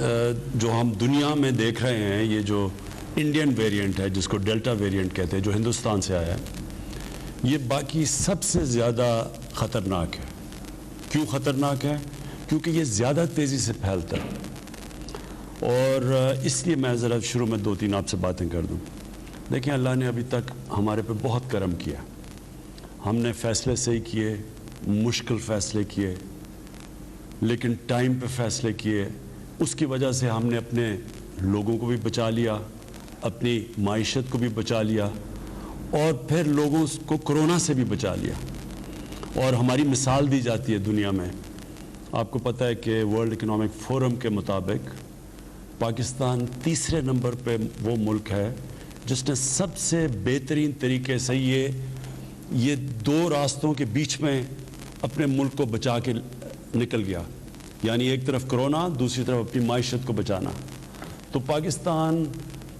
جو ہم دنیا میں دیکھ رہے ہیں، یہ جو انڈین ویریئنٹ ہے جس کو ڈیلٹا ویریئنٹ کہتے ہیں، جو ہندوستان سے آیا ہے، یہ باقی سب سے زیادہ خطرناک ہے۔ کیوں خطرناک ہے؟ کیونکہ یہ زیادہ تیزی سے پھیلتا ہے۔ اور اس لیے میں ذرا شروع میں 2-3 آپ سے باتیں کر دوں۔ دیکھیں، اللہ نے ابھی تک ہمارے پہ بہت کرم کیا۔ ہم نے فیصلے صحیح کیے، مشکل فیصلے کیے، لیکن ٹائم پہ فیصلے کیے۔ اس کی وجہ سے ہم نے اپنے لوگوں کو بھی بچا لیا، اپنی معیشت کو بھی بچا لیا، اور پھر لوگوں کو کرونا سے بھی بچا لیا۔ اور ہماری مثال دی جاتی ہے دنیا میں۔ آپ کو پتہ ہے کہ ورلڈ اکنامک فورم کے مطابق پاکستان تیسرے نمبر پہ وہ ملک ہے جس نے سب سے بہترین طریقے سے یہ 2 راستوں کے بیچ میں اپنے ملک کو بچا کے نکل گیا، یعنی ایک طرف کرونا، دوسری طرف اپنی معیشت کو بچانا۔ تو پاکستان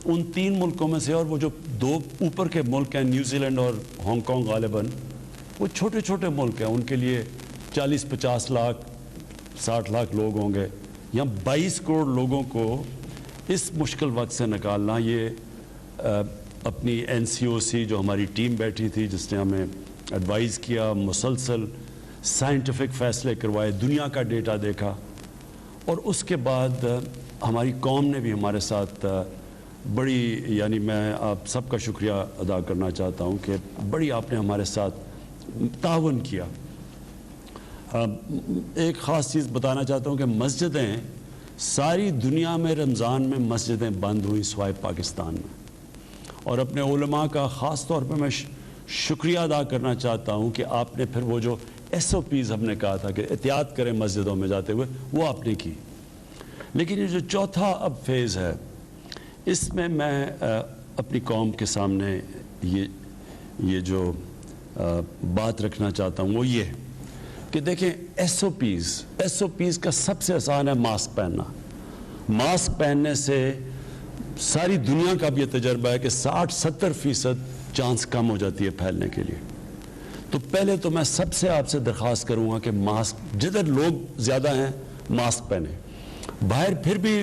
ان 3 ملکوں میں سے، اور وہ جو 2 اوپر کے ملک ہیں، نیوزی لینڈ اور ہانگ کانگ، غالباً وہ چھوٹے چھوٹے ملک ہیں، ان کے لیے 40-50 لاکھ 60 لاکھ لوگ ہوں گے۔ یہاں 22 کروڑ لوگوں کو اس مشکل وقت سے نکالنا، یہ اپنی NCOC جو ہماری ٹیم بیٹھی تھی، جس نے ہمیں ایڈوائز کیا، مسلسل سائنٹیفک فیصلے کروائے، دنیا کا ڈیٹا دیکھا، اور اس کے بعد ہماری قوم نے بھی ہمارے ساتھ بڑی، یعنی میں آپ سب کا شکریہ ادا کرنا چاہتا ہوں کہ بڑی آپ نے ہمارے ساتھ تعاون کیا۔ ایک خاص چیز بتانا چاہتا ہوں کہ مسجدیں ساری دنیا میں رمضان میں مسجدیں بند ہوئی سوائے پاکستان میں، اور اپنے علماء کا خاص طور پہ میں شکریہ ادا کرنا چاہتا ہوں کہ آپ نے پھر وہ جو SOPs ہم نے کہا تھا کہ احتیاط کریں مسجدوں میں جاتے ہوئے، وہ آپ نے کی۔ لیکن یہ جو چوتھا اب فیز ہے، اس میں اپنی قوم کے سامنے یہ جو بات رکھنا چاہتا ہوں وہ یہ کہ دیکھیں، SOPs کا سب سے آسان ہے ماسک پہننا۔ ماسک پہننے سے ساری دنیا کا بھی یہ تجربہ ہے کہ 60-70% چانس کم ہو جاتی ہے پھیلنے کے لیے۔ تو پہلے تو میں سب سے آپ سے درخواست کروں گا کہ ماسک، جدھر لوگ زیادہ ہیں ماسک پہنیں۔ باہر پھر بھی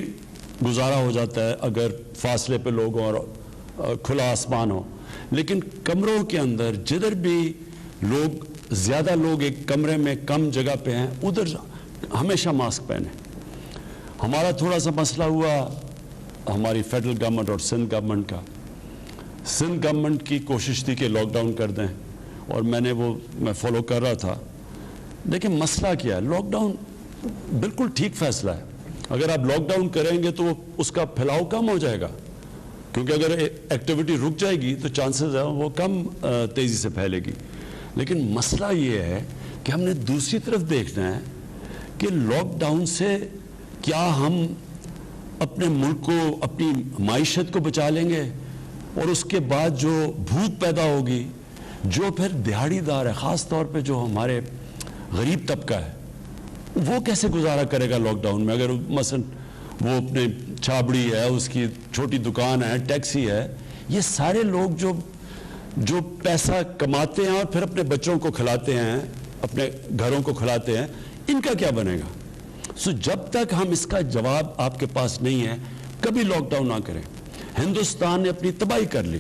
گزارا ہو جاتا ہے اگر فاصلے پہ لوگ ہوں اور کھلا آسمان ہو، لیکن کمروں کے اندر جدھر بھی زیادہ لوگ ایک کمرے میں کم جگہ پہ ہیں، ادھر ہمیشہ ماسک پہنیں۔ ہمارا تھوڑا سا مسئلہ ہوا ہماری فیڈرل گورنمنٹ اور سندھ گورنمنٹ کا۔ سندھ گورنمنٹ کی کوشش تھی کہ لاک ڈاؤن کر دیں، اور میں فالو کر رہا تھا۔ لیکن مسئلہ کیا ہے؟ لاک ڈاؤن بالکل ٹھیک فیصلہ ہے۔ اگر آپ لاک ڈاؤن کریں گے تو اس کا پھیلاؤ کم ہو جائے گا، کیونکہ اگر ایکٹیویٹی رک جائے گی تو چانسز ہیں وہ کم تیزی سے پھیلے گی۔ لیکن مسئلہ یہ ہے کہ ہم نے دوسری طرف دیکھنا ہے کہ لاک ڈاؤن سے کیا ہم اپنے ملک کو، اپنی معیشت کو بچا لیں گے، اور اس کے بعد جو بھوک پیدا ہوگی، جو پھر دیہڑی دار ہے، خاص طور پہ جو ہمارے غریب طبقہ ہے، وہ کیسے گزارا کرے گا لاک ڈاؤن میں؟ اگر مثلا وہ اپنے چھابڑی ہے، اس کی چھوٹی دکان ہے، ٹیکسی ہے، یہ سارے لوگ جو پیسہ کماتے ہیں اور پھر اپنے بچوں کو کھلاتے ہیں، اپنے گھروں کو کھلاتے ہیں، ان کا کیا بنے گا؟ جب تک ہم اس کا جواب آپ کے پاس نہیں ہے، کبھی لاک ڈاؤن نہ کریں۔ ہندوستان نے اپنی تباہی کر لی۔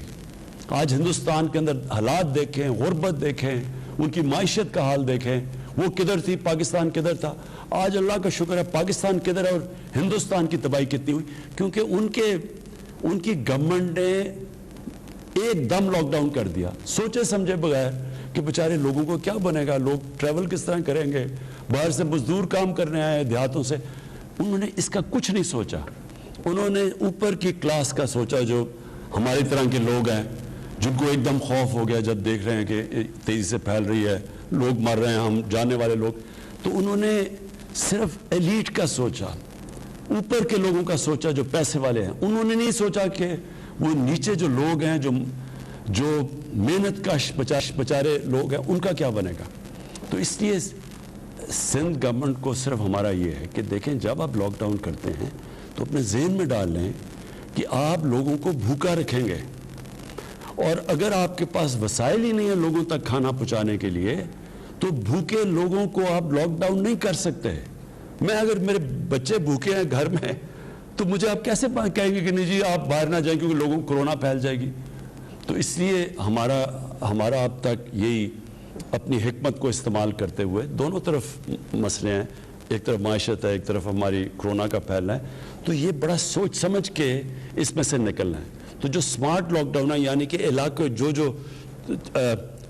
آج ہندوستان کے اندر حالات دیکھیں، غربت دیکھیں، ان کی معیشت کا حال دیکھیں، وہ کدھر تھی، پاکستان کدھر تھا۔ آج اللہ کا شکر ہے پاکستان کدھر ہے، اور ہندوستان کی تباہی کتنی ہوئی، کیونکہ ان کی گورنمنٹ نے ایک دم لاک ڈاؤن کر دیا، سوچے سمجھے بغیر کہ بیچارے لوگوں کو کیا بنے گا، لوگ ٹریول کس طرح کریں گے، باہر سے مزدور کام کرنے آئے دیہاتوں سے۔ انہوں نے اس کا کچھ نہیں سوچا، انہوں نے اوپر کی کلاس کا سوچا، جو ہماری طرح کے لوگ ہیں، جن کو ایک دم خوف ہو گیا جب دیکھ رہے ہیں کہ تیزی سے پھیل رہی ہے، لوگ مر رہے ہیں، ہم جانے والے لوگ۔ تو انہوں نے صرف ایلیٹ کا سوچا، اوپر کے لوگوں کا سوچا جو پیسے والے ہیں۔ انہوں نے نہیں سوچا کہ وہ نیچے جو لوگ ہیں، جو محنت کش بیچارے لوگ ہیں، ان کا کیا بنے گا۔ تو اس لیے سندھ گورنمنٹ کو صرف ہمارا یہ ہے کہ دیکھیں، جب آپ لاک ڈاؤن کرتے ہیں تو اپنے ذہن میں ڈال لیں کہ آپ لوگوں کو بھوکا رکھیں گے، اور اگر آپ کے پاس وسائل ہی نہیں ہے لوگوں تک کھانا پہنچانے کے لیے، تو بھوکے لوگوں کو آپ لاک ڈاؤن نہیں کر سکتے۔ اگر میرے بچے بھوکے ہیں گھر میں، تو مجھے آپ کیسے کہیں گے کہ نہیں جی آپ باہر نہ جائیں کیونکہ لوگوں کو کورونا پھیل جائے گی؟ تو اس لیے ہمارا اب تک یہی اپنی حکمت کو استعمال کرتے ہوئے دونوں طرف مسئلے ہیں، ایک طرف معیشت ہے، ایک طرف ہماری کورونا کا پھیلنا ہے، تو یہ بڑا سوچ سمجھ کے اس میں سے نکلنا ہے۔ تو جو سمارٹ لاک ڈاؤن ہے، یعنی کہ علاقے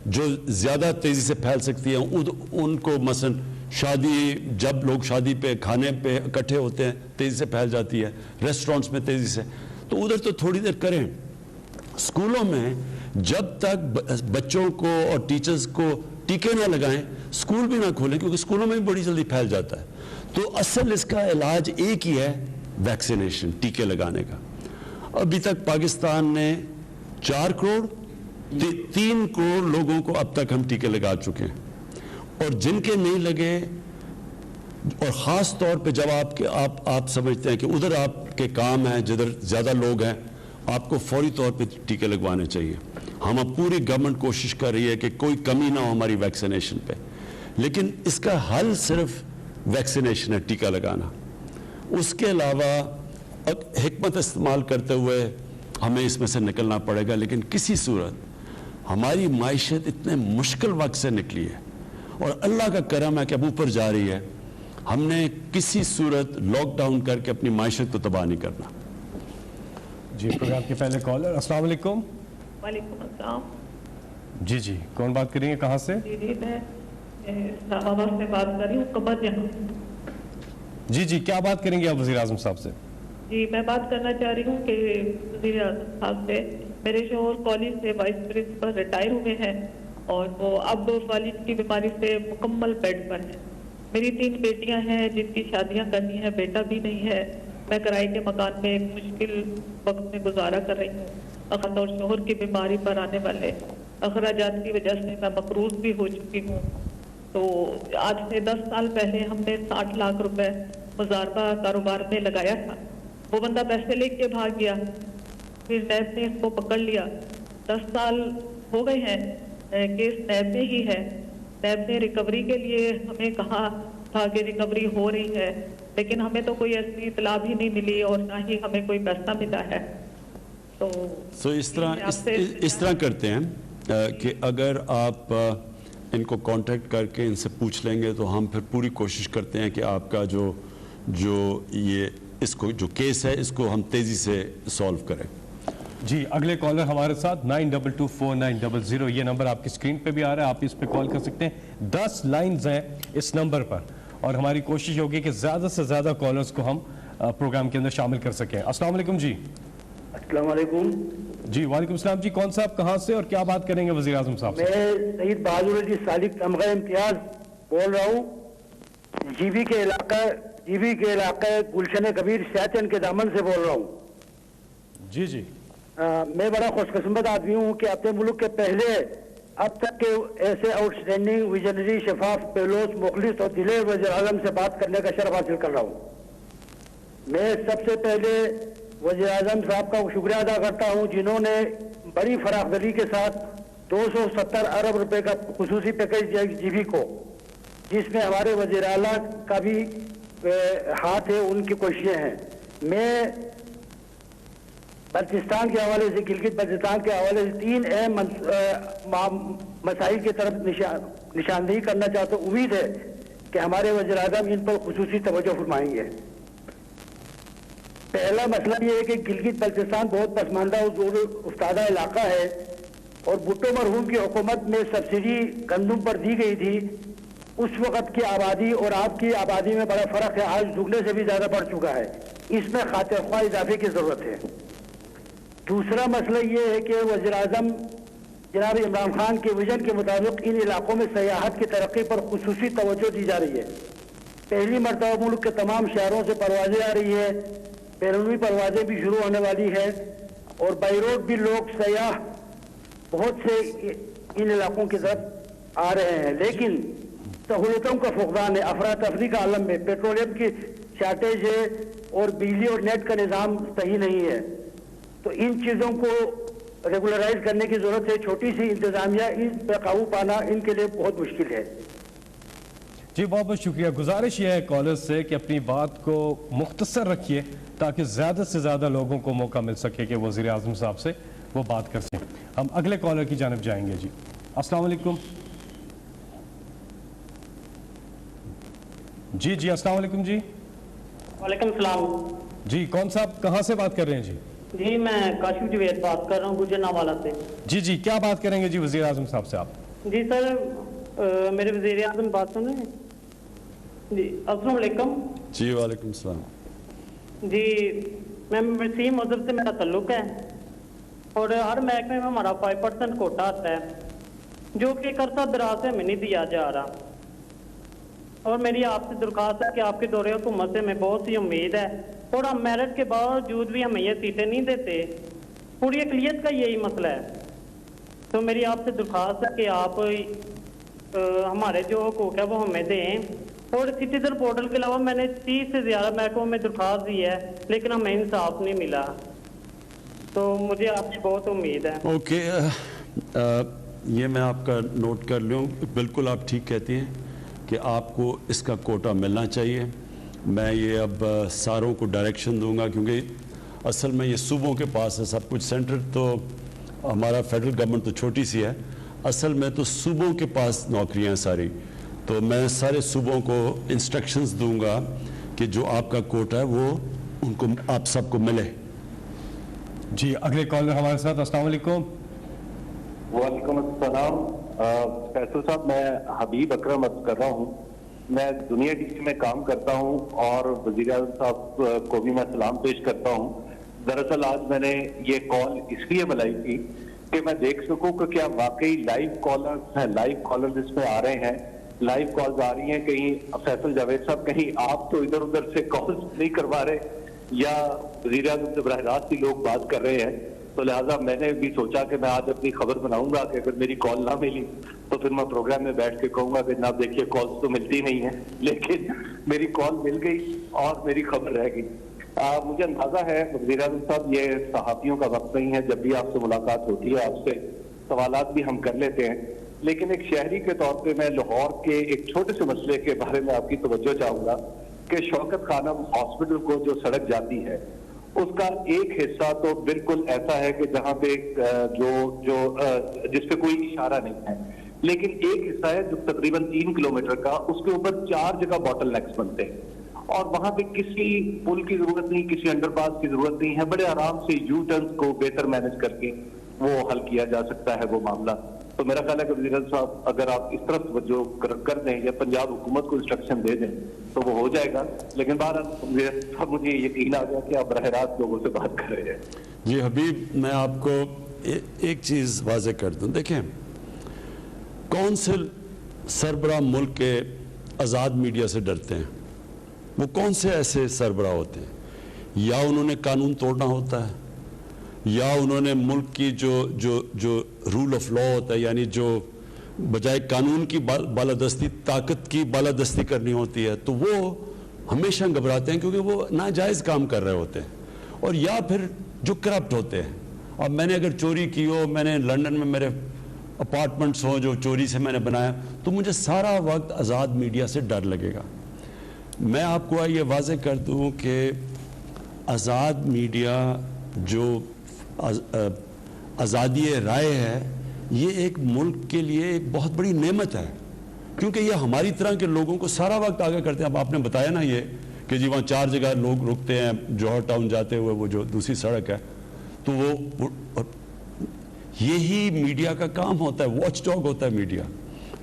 جو زیادہ تیزی سے پھیل سکتی ہیں ان کو مثلا شادی، جب لوگ شادی پہ کھانے پہ اکٹھے ہوتے ہیں تیزی سے پھیل جاتی ہے، ریسٹورنٹس میں تیزی سے، تو ادھر تو تھوڑی دیر کریں۔ اسکولوں میں جب تک بچوں کو اور ٹیچرز کو ٹیکے نہ لگائیں اسکول بھی نہ کھولیں، کیونکہ اسکولوں میں بھی بڑی جلدی پھیل جاتا ہے۔ تو اصل اس کا علاج ایک ہی ہے، ویکسینیشن، ٹیکے لگانے کا۔ ابھی تک پاکستان نے 4 کروڑ 3 کروڑ لوگوں کو اب تک ہم ٹیکے لگا چکے ہیں، اور جن کے نہیں لگے، اور خاص طور پہ جب آپ سمجھتے ہیں کہ ادھر آپ کے کام ہیں جدھر زیادہ لوگ ہیں، آپ کو فوری طور پہ ٹیکے لگوانے چاہیے۔ ہم اب پوری گورنمنٹ کوشش کر رہی ہے کہ کوئی کمی نہ ہو ہماری ویکسینیشن پہ، لیکن اس کا حل صرف ویکسینیشن ہے، ٹیکہ لگانا۔ اس کے علاوہ حکمت استعمال کرتے ہوئے ہمیں اس میں سے نکلنا پڑے گا، لیکن کسی صورت ہماری معیشت اتنے مشکل وقت سے نکلی ہے اور اللہ کا کرم ہے کہ اب اوپر جا رہی ہے، ہم نے کسی صورت لاک ڈاؤن کر کے اپنی معیشت کو تباہ نہیں کرنا۔ جی پروگرام کے پہلے کالر، السلام علیکم۔ وعلیکم السلام۔ جی کون بات کریں گے، کہاں سے؟ جی میں اسلام آباد سے بات کر رہی ہوں، قمر جہاں۔ جی کیا بات کریں گے آپ وزیر اعظم صاحب سے؟ جی میں بات کرنا چاہ رہی ہوں کہ وزیر اعظم صاحب سے، میرے شوہر کالج سے وائس پرنسپل ریٹائر ہوئے ہیں اور وہ اب والد کی بیماری سے مکمل بیڈ پر ہیں۔ میری 3 بیٹیاں ہیں جن کی شادیاں کرنی ہیں، بیٹا بھی نہیں ہے۔ میں کرائے کے مکان میں ایک مشکل وقت میں گزارا کر رہی ہوں۔ اور شوہر کی بیماری پر آنے والے اخراجات کی وجہ سے میں مقروض بھی ہو چکی ہوں۔ تو آج سے 10 سال پہلے ہم نے 60 لاکھ روپے مضاربہ کاروبار میں لگایا تھا، وہ بندہ پیسے لے کے بھاگ گیا، پھر نیب نے اس کو پکڑ لیا۔ 10 سال ہو گئے ہیں، کیس نیب میں ہی ہے۔ نیب نے ریکوری کے لیے ہمیں کہا تھا کہ ریکوری ہو رہی ہے، لیکن ہمیں تو کوئی ایسی اطلاع بھی نہیں ملی اور نہ ہی ہمیں کوئی پیسہ ملا ہے۔ تو اس طرح کرتے ہیں کہ اگر آپ ان کو کانٹیکٹ کر کے ان سے پوچھ لیں گے تو ہم پھر پوری کوشش کرتے ہیں کہ آپ کا جو کیس ہے اس کو ہم تیزی سے سولو کریں۔ جی اگلے کالر ہمارے ساتھ 92249000، یہ نمبر آپ کی اسکرین پہ بھی آ رہا ہے، آپ اس پہ کال کر سکتے ہیں۔ 10 لائنز ہیں اس نمبر پر اور ہماری کوشش ہوگی کہ زیادہ سے زیادہ کالرز کو ہم پروگرام کے اندر شامل کر سکیں۔ السلام علیکم جی۔ السلام علیکم جی وعلیکم السلام جی، کون صاحب کہاں سے اور کیا بات کریں گے وزیر اعظم صاحب سے؟ میں سعید بہادر علی سالک تمغہ امتیاز بول رہا ہوں، جی بی کے علاقہ گلشن کبیر سیاچن کے دامن سے بول رہا ہوں۔ جی میں بڑا خوش قسمت آدمی ہوں کہ اپنے ملک کے پہلے اب تک کے ایسے آؤٹ اسٹینڈنگ ویژنری شفاف پہلوس مخلص اور دلیر وزیر اعظم سے بات کرنے کا شرف حاصل کر رہا ہوں۔ میں سب سے پہلے وزیر اعظم صاحب کا شکریہ ادا کرتا ہوں جنہوں نے بڑی فراخ دلی کے ساتھ 270 ارب روپے کا خصوصی پیکیج دیا جی بی کو، جس میں ہمارے وزیر اعلیٰ کا بھی ہاتھ ہے، ان کی کوششیں ہیں۔ میں بلتستان کے حوالے سے، گلگت بلتستان کے حوالے سے 3 اہم مسائل کی طرف نشاندہی کرنا چاہتا ہوں۔ امید ہے کہ ہمارے وزیر اعظم ان پر خصوصی توجہ فرمائیں گے۔ پہلا مسئلہ یہ ہے کہ گلگت بلتستان بہت پسماندہ اور افتادہ علاقہ ہے اور بھٹو مرحوم کی حکومت میں سبسڈی گندم پر دی گئی تھی۔ اس وقت کی آبادی اور آپ کی آبادی میں بڑا فرق ہے، آج دگنے سے بھی زیادہ بڑھ چکا ہے، اس میں خاطر خواہ اضافے کی ضرورت ہے۔ دوسرا مسئلہ یہ ہے کہ وزیر اعظم جناب عمران خان کے ویژن کے مطابق ان علاقوں میں سیاحت کی ترقی پر خصوصی توجہ دی جا رہی ہے۔ پہلی مرتبہ ملک کے تمام شہروں سے پروازیں آ رہی ہے، بیرونی پروازیں بھی شروع ہونے والی ہے اور بائی روڈ بھی لوگ سیاح بہت سے ان علاقوں کی طرف آ رہے ہیں، لیکن سہولتوں کا فقدان ہے، افراتفری کا عالم ہے، پیٹرولیم کی شارٹیج ہے اور بجلی اور نیٹ کا نظام صحیح نہیں ہے۔ تو ان چیزوں کو ریگولرائز کرنے کی ضرورت ہے۔ چھوٹی سی انتظامیہ ان پہ قابو پانا ان کے لیے بہت مشکل ہے۔ جی بہت بہت شکریہ۔ گزارش یہ ہے کالر سے کہ اپنی بات کو مختصر رکھیے تاکہ زیادہ سے زیادہ لوگوں کو موقع مل سکے کہ وزیر اعظم صاحب سے وہ بات کر سکیں. ہم اگلے کالر کی جانب جائیں گے. جی السلام علیکم. جی السلام علیکم. جی وعلیکم السلام. جی کون صاحب کہاں سے بات کر رہے ہیں؟ جی جی میں کاشف جوید بات کر رہا ہوں گجرانوالہ سے. جی کیا بات کریں گے جی وزیر اعظم صاحب سے آپ؟ جی سر میرے وزیر اعظم بات سن رہے ہیں؟ جی السلام علیکم. جی وعلیکم السلام. جی میں وسیم مذہب سے میرا تعلق ہے اور ہر محکمے میں ہمارا 5% کوٹا آتا ہے جو کہ ایک عرصہ دراز سے ہمیں نہیں دیا جا رہا. اور میری آپ سے درخواست ہے کہ آپ کے دورے حکومت سے ہمیں بہت سی امید ہے اور ہم میرٹ کے باوجود بھی ہمیں یہ سیٹیں نہیں دیتے. پوری اقلیت کا یہی مسئلہ ہے. تو میری آپ سے درخواست ہے کہ آپ ہمارے جو حقوق ہے وہ ہمیں دیں. اور سٹیزن پورٹل کے علاوہ میں نے 30 سے زیادہ محکموں میں درخواست دی ہے لیکن ہمیں انصاف نہیں ملا. تو مجھے آپ سے بہت امید ہے. اوکے یہ میں آپ کا نوٹ کر لوں. بالکل آپ ٹھیک کہتی ہیں کہ آپ کو اس کا کوٹا ملنا چاہیے. میں یہ اب ساروں کو ڈائریکشن دوں گا کیونکہ اصل میں یہ صوبوں کے پاس ہے سب کچھ. سینٹر تو ہمارا فیڈرل گورنمنٹ تو چھوٹی سی ہے, اصل میں تو صوبوں کے پاس نوکریاں ہیں ساری. تو میں سارے صوبوں کو انسٹرکشنز دوں گا کہ جو آپ کا کوٹا ہے وہ ان کو آپ سب کو ملے. جی اگلے کالر ہمارے ساتھ. السلام علیکم. وعلیکم السلام. فیصل صاحب میں حبیب اکرم عرض کر رہا ہوں. میں دنیا ٹی وی میں کام کرتا ہوں اور وزیر اعظم صاحب کو بھی میں سلام پیش کرتا ہوں. دراصل آج میں نے یہ کال اس لیے بلائی تھی کہ میں دیکھ سکوں کہ کیا واقعی لائیو کالرز ہیں, لائیو کالرز اس میں آ رہے ہیں, لائیو کالز آ رہی ہیں. کہیں فیصل جاوید صاحب کہیں آپ تو ادھر ادھر سے کالز نہیں کروا رہے یا وزیر اعظم سے براہ راست ہی لوگ بات کر رہے ہیں. تو لہٰذا میں نے بھی سوچا کہ میں آج اپنی خبر بناؤں گا کہ اگر میری کال نہ ملی تو پھر میں پروگرام میں بیٹھ کے کہوں گا کہ جناب دیکھیے کالز تو ملتی نہیں ہیں, لیکن میری کال مل گئی اور میری خبر رہ گئی. مجھے اندازہ ہے وزیر اعظم صاحب یہ صحافیوں کا وقت نہیں ہے, جب بھی آپ سے ملاقات ہوتی ہے آپ سے سوالات بھی ہم کر لیتے ہیں, لیکن ایک شہری کے طور پہ میں لاہور کے ایک چھوٹے سے مسئلے کے بارے میں آپ کی توجہ چاہوں گا کہ شوکت خانم ہاسپٹل کو جو سڑک جاتی ہے اس کا ایک حصہ تو بالکل ایسا ہے کہ جہاں پہ جس پہ کوئی اشارہ نہیں ہے, لیکن ایک حصہ ہے جو تقریباً 3 کلومیٹر کا, اس کے اوپر 4 جگہ باٹل نیکس بنتے ہیں اور وہاں پہ کسی پل کی ضرورت نہیں, کسی انڈر پاس کی ضرورت نہیں ہے. بڑے آرام سے یو ٹرنز کو بہتر مینج کر کے وہ حل کیا جا سکتا ہے وہ معاملہ. تو میرا خیال ہے کہ وزیر اعظم صاحب اگر آپ اس طرف توجہ کر دیں یا پنجاب حکومت کو انسٹرکشن دے دیں تو وہ ہو جائے گا. لیکن بہرحال مجھے یقین آ گیا کہ آپ براہ راست لوگوں سے بات کر رہے ہیں. جی حبیب میں آپ کو ایک چیز واضح کر دوں. دیکھیں کون سے سربراہ ملک کے آزاد میڈیا سے ڈرتے ہیں؟ وہ کون سے ایسے سربراہ ہوتے ہیں؟ یا انہوں نے قانون توڑنا ہوتا ہے یا انہوں نے ملک کی جو رول آف لا ہوتا ہے یعنی جو بجائے قانون کی بالادستی طاقت کی بالادستی کرنی ہوتی ہے تو وہ ہمیشہ گھبراتے ہیں کیونکہ وہ ناجائز کام کر رہے ہوتے ہیں, اور یا پھر جو کرپٹ ہوتے ہیں. اب میں نے اگر چوری کی ہو, میں نے لنڈن میں میرے اپارٹمنٹس ہوں جو چوری سے میں نے بنایا, تو مجھے سارا وقت آزاد میڈیا سے ڈر لگے گا. میں آپ کو یہ واضح کر دوں کہ آزاد میڈیا جو آزادی رائے ہے یہ ایک ملک کے لیے ایک بہت بڑی نعمت ہے, کیونکہ یہ ہماری طرح کے لوگوں کو سارا وقت آگے کرتے ہیں. اب آپ نے بتایا نا یہ کہ جی وہاں 4 جگہ لوگ رکتے ہیں جوہر ٹاؤن جاتے ہوئے, وہ جو دوسری سڑک ہے, تو وہ یہی میڈیا کا کام ہوتا ہے, واچ ڈاگ ہوتا ہے میڈیا.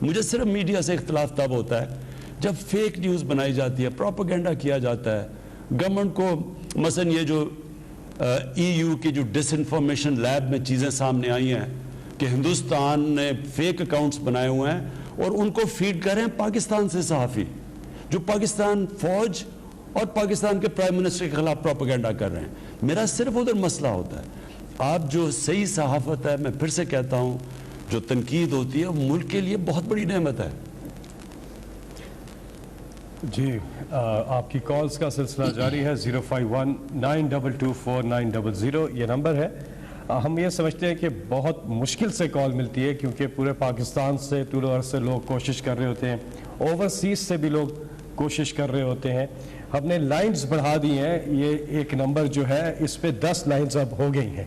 مجھے صرف میڈیا سے اختلاف تب ہوتا ہے جب فیک نیوز بنائی جاتی ہے, پروپیگنڈا کیا جاتا ہے. گورنمنٹ کو مثلا یہ جو EU کی جو ڈس انفارمیشن لیب میں چیزیں سامنے آئی ہیں کہ ہندوستان نے فیک اکاؤنٹس بنائے ہوئے ہیں اور ان کو فیڈ کر رہے ہیں پاکستان سے صحافی جو پاکستان فوج اور پاکستان کے پرائم منسٹر کے خلاف پروپیگنڈا کر رہے ہیں. میرا صرف ادھر مسئلہ ہوتا ہے. آپ جو صحیح صحافت ہے, میں پھر سے کہتا ہوں, جو تنقید ہوتی ہے وہ ملک کے لیے بہت بڑی نعمت ہے. جی آپ کی کالز کا سلسلہ جاری ہے. 051-922-4900 یہ نمبر ہے. ہم یہ سمجھتے ہیں کہ بہت مشکل سے کال ملتی ہے کیونکہ پورے پاکستان سے طول و عرض سے لوگ کوشش کر رہے ہوتے ہیں, اوورسیز سے بھی لوگ کوشش کر رہے ہوتے ہیں. ہم نے لائنز بڑھا دی ہیں, یہ ایک نمبر جو ہے اس پہ 10 لائنز اب ہو گئی ہیں,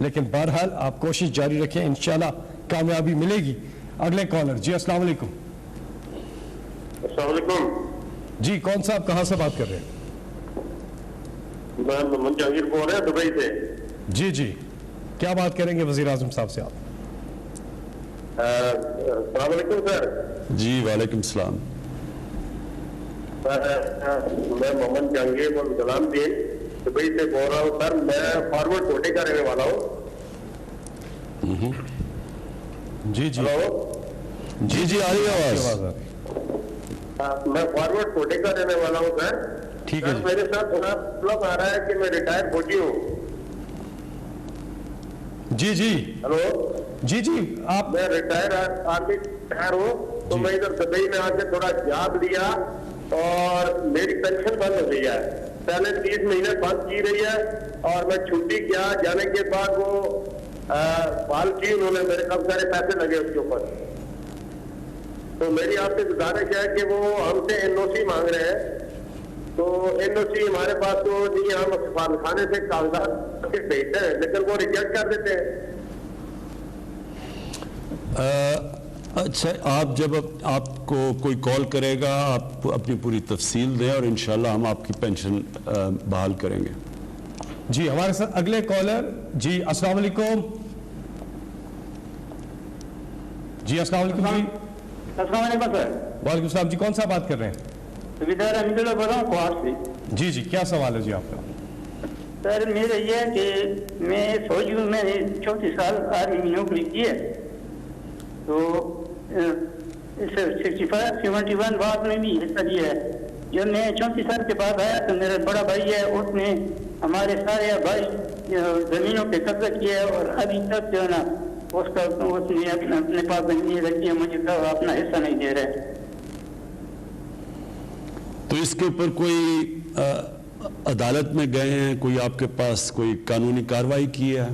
لیکن بہرحال آپ کوشش جاری رکھیں, انشاءاللہ کامیابی ملے گی. اگلے کالر. جی السلام علیکم. السلام علیکم. جی کون صاحب کہاں سے بات کر رہے ہیں؟ میں محمد جہانگیر بول رہا ہوں دبئی سے. جی جی کیا بات کریں گے وزیر اعظم صاحب سے آپ؟ السلام علیکم سر. جی وعلیکم السلام. میں محمد جہانگیر بن غلام دین دبئی سے بول رہا ہوں سر. میں فارورڈ کوٹے کا رہنے والا ہوں. جی جی ہلو. جی جی آ رہی ہے آواز. میں فارورڈ کوٹے کا رہنے والا ہوں سر. ٹھیک ہے جی. میرے ساتھ تھوڑا پرابلم آ رہا ہے کہ میں ریٹائر فوجی ہوں. جی جی ہلو. جی جی آپ میں ریٹائر آرمی ریٹائر ہوں, تو میں ادھر دبئی میں آ کے تھوڑا جاب لیا اور میری پینشن بند ہو گئی ہے. پہلے 30 مہینے بند کی رہی ہے اور میں چھٹی کیا, جانے کے بعد وہ فال کی, انہوں نے میرے کافی سارے پیسے لگے اس کے اوپر. تو میری آپ سے گزارش ہے کہ وہ ہم سے NOC مانگ رہے ہیں. تو NOC ہمارے پاس تو نہیں, ہم سفارتخانے سے کاغذات بھیجتے ہیں لیکن وہ ریجیکٹ کر دیتے ہیں. اچھا, آپ جب آپ کو کوئی کال کرے گا آپ اپنی پوری تفصیل دیں اور انشاءاللہ ہم آپ کی پینشن بحال کریں گے. جی ہمارے ساتھ اگلے کالر. جی السلام علیکم. جی السلام علیکم. جی السلام علیکم سر. وعلیکم السلام. جی کون سا بات کر رہے ہیں؟ سبیدار حمید اللہ بول رہا ہوں کوہاٹ سے. جی جی کیا سوال ہے جی آپ کا؟ سر میرا یہ ہے کہ میں فوجی ہوں, میں نے 34 سال آرمی میں نوکری کی ہے. تو 65 71 بعد میں بھی حصہ لیا ہے. جب میں 34 سال کے بعد آیا تو میرا بڑا بھائی ہے, اس نے ہمارے سارے بھائی زمینوں پہ قبضہ کیا ہے اور ابھی تک جو ہے نا اس نے اپنے پاس زمینیں رکھی ہے, مجھے اپنا حصہ نہیں دے رہے. تو اس کے اوپر کوئی عدالت میں گئے ہیں, کوئی آپ کے پاس کوئی قانونی کارروائی کی ہے؟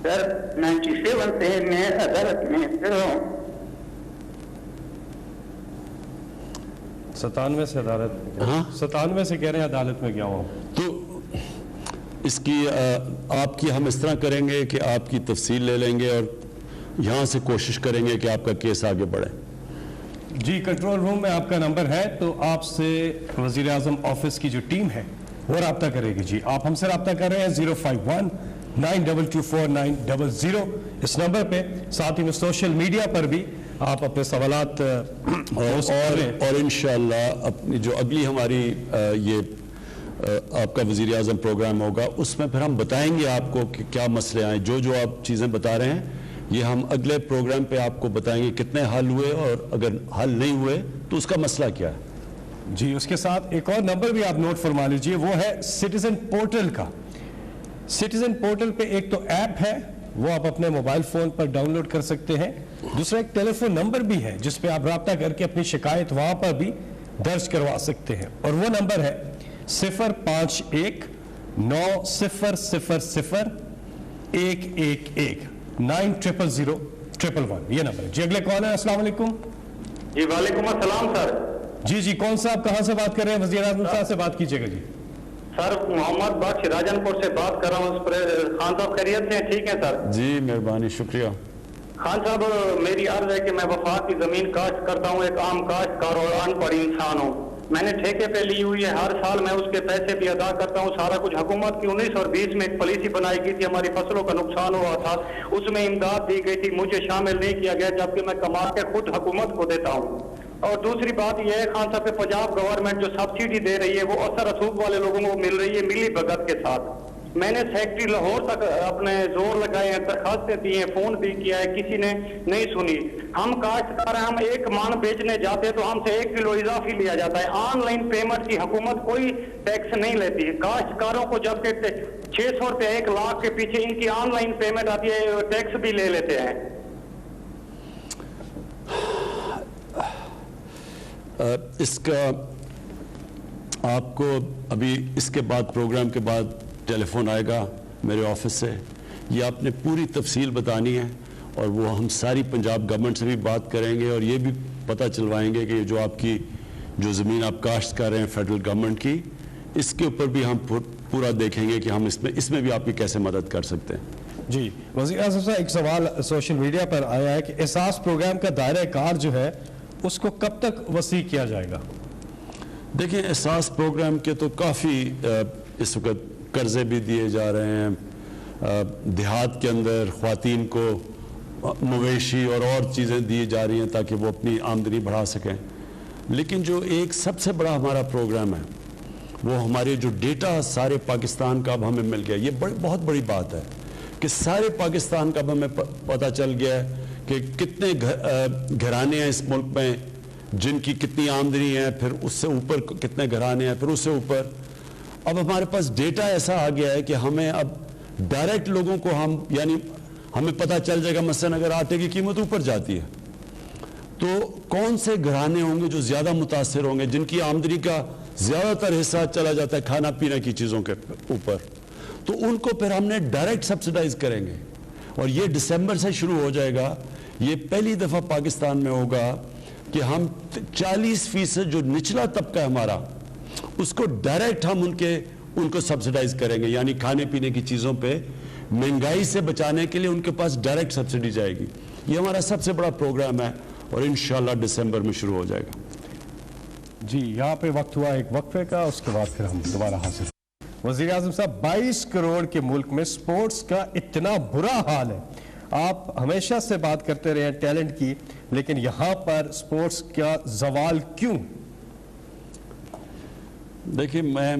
سر 97 سے میں عدالت میں پھر ہوں. 97 سے عدالت؟ ہاں 97 سے کہہ رہے ہیں عدالت میں گیا ہوں. تو اس کی آپ کی ہم اس طرح کریں گے کہ آپ کی تفصیل لے لیں گے اور یہاں سے کوشش کریں گے کہ آپ کا کیس آگے بڑھے. جی کنٹرول روم میں آپ کا نمبر ہے, تو آپ سے وزیر اعظم آفس کی جو ٹیم ہے وہ رابطہ کرے گی. جی آپ ہم سے رابطہ کر رہے ہیں 051-922-4900 اس نمبر پہ. ساتھ ہی میں سوشل میڈیا پر بھی آپ اپنے سوالات اور انشاءاللہ اپنی جو اگلی ہماری یہ آپ کا وزیر اعظم پروگرام ہوگا اس میں پھر ہم بتائیں گے آپ کو کہ کیا مسئلے آئیں. جو آپ چیزیں بتا رہے ہیں یہ ہم اگلے پروگرام پہ آپ کو بتائیں گے کتنے حل ہوئے, اور اگر حل نہیں ہوئے تو اس کا مسئلہ کیا ہے. جی اس کے ساتھ ایک اور نمبر بھی آپ نوٹ فرما لیجئے, وہ ہے سٹیزن پورٹل کا. سٹیزن پورٹل پہ ایک تو ایپ ہے, وہ آپ اپنے موبائل فون پر ڈاؤن لوڈ کر سکتے ہیں. دوسرا ایک ٹیلی فون نمبر بھی ہے جس پہ آپ رابطہ کر کے اپنی شکایت وہاں پر بھی درج کروا سکتے ہیں, اور وہ نمبر ہے 051-900-111 9000111. یہ نمبر ہے. جی اگلے کال ہے. السلام علیکم. جی وعلیکم السلام سر. جی جی کون صاحب کہاں سے بات کر رہے ہیں؟ وزیر اعظم صاحب سے بات کیجیے گا. جی سر محمد بخش راجن پور سے بات کر رہا ہوں. خان صاحب خیریت سے ہیں؟ ٹھیک ہے سر. جی مہربانی, شکریہ. خان صاحب میری عرض ہے کہ میں وفاق کی زمین کاشت کرتا ہوں, ایک عام کاشتکار اور ان پڑھ انسان ہوں. میں نے ٹھیکے پہ لی ہوئی ہے, ہر سال میں اس کے پیسے بھی ادا کرتا ہوں, سارا کچھ. حکومت کی 1920 میں ایک پالیسی بنائی گئی تھی, ہماری فصلوں کا نقصان ہوا تھا, اس میں امداد دی گئی تھی, مجھے شامل نہیں کیا گیا, جبکہ میں کما کے خود حکومت کو دیتا ہوں. اور دوسری بات یہ ہے خان صاحب کہ پنجاب گورنمنٹ جو سبسڈی دے رہی ہے وہ اثر رسوخ والے لوگوں کو مل رہی ہے ملی بھگت کے ساتھ. میں نے سیکٹری لاہور تک اپنے زور لگائے ہیں, درخواستیں دی ہیں, فون بھی کیا ہے, کسی نے نہیں سنی. ہم کاشتکار ہیں, ہم 1 من بیچنے جاتے ہیں تو ہم سے 1 کلو اضافی لیا جاتا ہے. آن لائن پیمنٹ کی حکومت کوئی ٹیکس نہیں لیتی. کاشتکاروں کو جب کہ 600 روپے 1 لاکھ کے پیچھے ان کی آن لائن پیمنٹ آتی ہے, ٹیکس بھی لے لیتے ہیں. اس کا آپ کو ابھی اس کے بعد پروگرام کے بعد ٹیلی فون آئے گا میرے آفس سے, یہ آپ نے پوری تفصیل بتانی ہے, اور وہ ہم ساری پنجاب گورنمنٹ سے بھی بات کریں گے اور یہ بھی پتہ چلوائیں گے کہ جو آپ کی جو زمین آپ کاشت کر رہے ہیں فیڈرل گورنمنٹ کی, اس کے اوپر بھی ہم پورا دیکھیں گے کہ ہم اس میں بھی آپ کی کیسے مدد کر سکتے ہیں. جی وزیر اعظم صاحب, ایک سوال سوشل میڈیا پر آیا ہے کہ احساس پروگرام کا دائرہ کار جو ہے اس کو کب تک وسیع کیا جائے گا؟ دیکھیں, احساس پروگرام کے تو کافی اس وقت قرضے بھی دیے جا رہے ہیں. دیہات کے اندر خواتین کو مویشی اور چیزیں دی جا رہی ہیں تاکہ وہ اپنی آمدنی بڑھا سکیں. لیکن جو ایک سب سے بڑا ہمارا پروگرام ہے وہ ہمارے جو ڈیٹا سارے پاکستان کا اب ہمیں مل گیا. یہ بہت بڑی بات ہے کہ سارے پاکستان کا اب ہمیں پتہ چل گیا ہے کہ کتنے گھرانے ہیں اس ملک میں جن کی کتنی آمدنی ہے, پھر اس سے اوپر کتنے گھرانے ہیں, پھر اس سے اوپر. اب ہمارے پاس ڈیٹا ایسا آ گیا ہے کہ ہمیں اب ڈائریکٹ لوگوں کو یعنی ہمیں پتہ چل جائے گا مثلا اگر آٹے کی قیمت اوپر جاتی ہے تو کون سے گھرانے ہوں گے جو زیادہ متاثر ہوں گے, جن کی آمدنی کا زیادہ تر حصہ چلا جاتا ہے کھانا پینے کی چیزوں کے اوپر, تو ان کو پھر ہم نے ڈائریکٹ سبسڈائز کریں گے. اور یہ دسمبر سے شروع ہو جائے گا. یہ پہلی دفعہ پاکستان میں ہوگا کہ ہم 40% جو نچلا طبقہ ہے ہمارا اس کو ڈائریکٹ ہم ان کو سبسڈائز کریں گے, یعنی کھانے پینے کی چیزوں پہ مہنگائی سے بچانے کے لیے ان کے پاس ڈائریکٹ سبسڈی جائے گی. یہ ہمارا سب سے بڑا پروگرام ہے اور انشاءاللہ دسمبر میں شروع ہو جائے گا. جی یہاں پہ وقت ہوا ایک وقفے کا, اس کے بعد پھر ہم دوبارہ حاصل. وزیر اعظم صاحب, 22 کروڑ کے ملک میں سپورٹس کا اتنا برا حال ہے. آپ ہمیشہ سے بات کرتے رہے ہیں ٹیلنٹ کی, لیکن یہاں پر سپورٹس کا زوال کیوں؟ دیکھیں, میں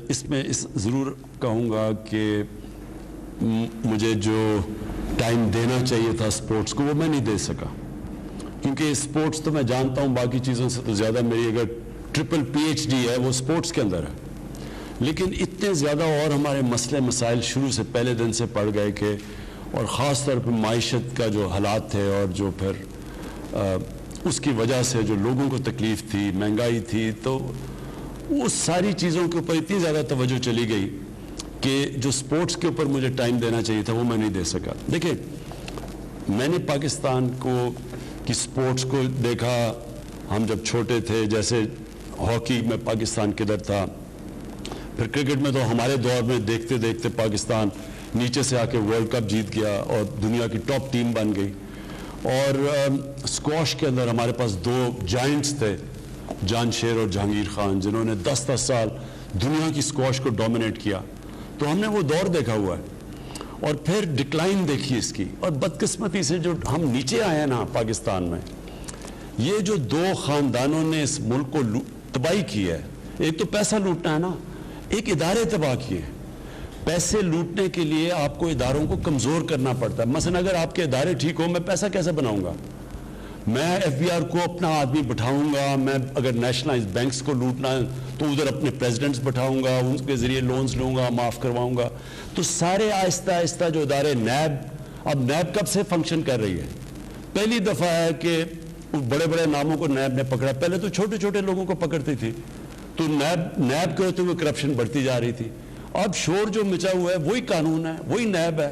اس میں ضرور کہوں گا کہ مجھے جو ٹائم دینا چاہیے تھا سپورٹس کو وہ میں نہیں دے سکا, کیونکہ سپورٹس تو میں جانتا ہوں باقی چیزوں سے تو زیادہ میری اگر ٹرپل PhD ہے وہ سپورٹس کے اندر ہے. لیکن اتنے زیادہ اور ہمارے مسئلے مسائل شروع سے پہلے دن سے پڑ گئے کہ, اور خاص طور پر معیشت کا جو حالات تھے اور جو پھر اس کی وجہ سے جو لوگوں کو تکلیف تھی, مہنگائی تھی, تو اس ساری چیزوں کے اوپر اتنی زیادہ توجہ چلی گئی کہ جو سپورٹس کے اوپر مجھے ٹائم دینا چاہیے تھا وہ میں نہیں دے سکا. دیکھیں, میں نے پاکستان کی سپورٹس کو دیکھا ہم جب چھوٹے تھے, جیسے ہاکی میں پاکستان کدھر تھا, پھر کرکٹ میں تو ہمارے دور میں دیکھتے دیکھتے پاکستان نیچے سے آ کے ورلڈ کپ جیت گیا اور دنیا کی ٹاپ ٹیم بن گئی. اور اسکواش کے اندر ہمارے پاس 2 جائنٹس تھے, جان شیر اور جہانگیر خان, جنہوں نے 10 سال دنیا کی اسکواش کو ڈومینیٹ کیا. تو ہم نے وہ دور دیکھا ہوا ہے, اور پھر ڈکلائن دیکھی اس کی. اور بدقسمتی سے جو ہم نیچے آئے ہیں نا پاکستان میں, یہ جو 2 خاندانوں نے اس ملک کو تباہی کی ہے. ایک تو پیسہ لوٹنا ہے نا, ایک ادارے تباہ کیے. پیسے لوٹنے کے لیے آپ کو اداروں کو کمزور کرنا پڑتا ہے. مثلا اگر آپ کے ادارے ٹھیک ہو, میں پیسہ کیسے بناؤں گا؟ میں FBR کو اپنا آدمی بٹھاؤں گا. میں اگر نیشنلائز بینکس کو لوٹنا ہے تو ادھر اپنے پریزیڈنٹس بٹھاؤں گا, ان کے ذریعے لونز لوں گا, معاف کرواؤں گا. تو سارے آہستہ آہستہ جو ادارے, اب نیب کب سے فنکشن کر رہی ہے؟ پہلی دفعہ ہے کہ بڑے بڑے ناموں کو نیب نے پکڑا. پہلے تو چھوٹے چھوٹے لوگوں کو پکڑتی تھی, تو نیب کے ہوتے ہوئے کرپشن بڑھتی جا رہی تھی. اب شور جو مچا ہوا ہے وہی قانون ہے, وہی نیب ہے,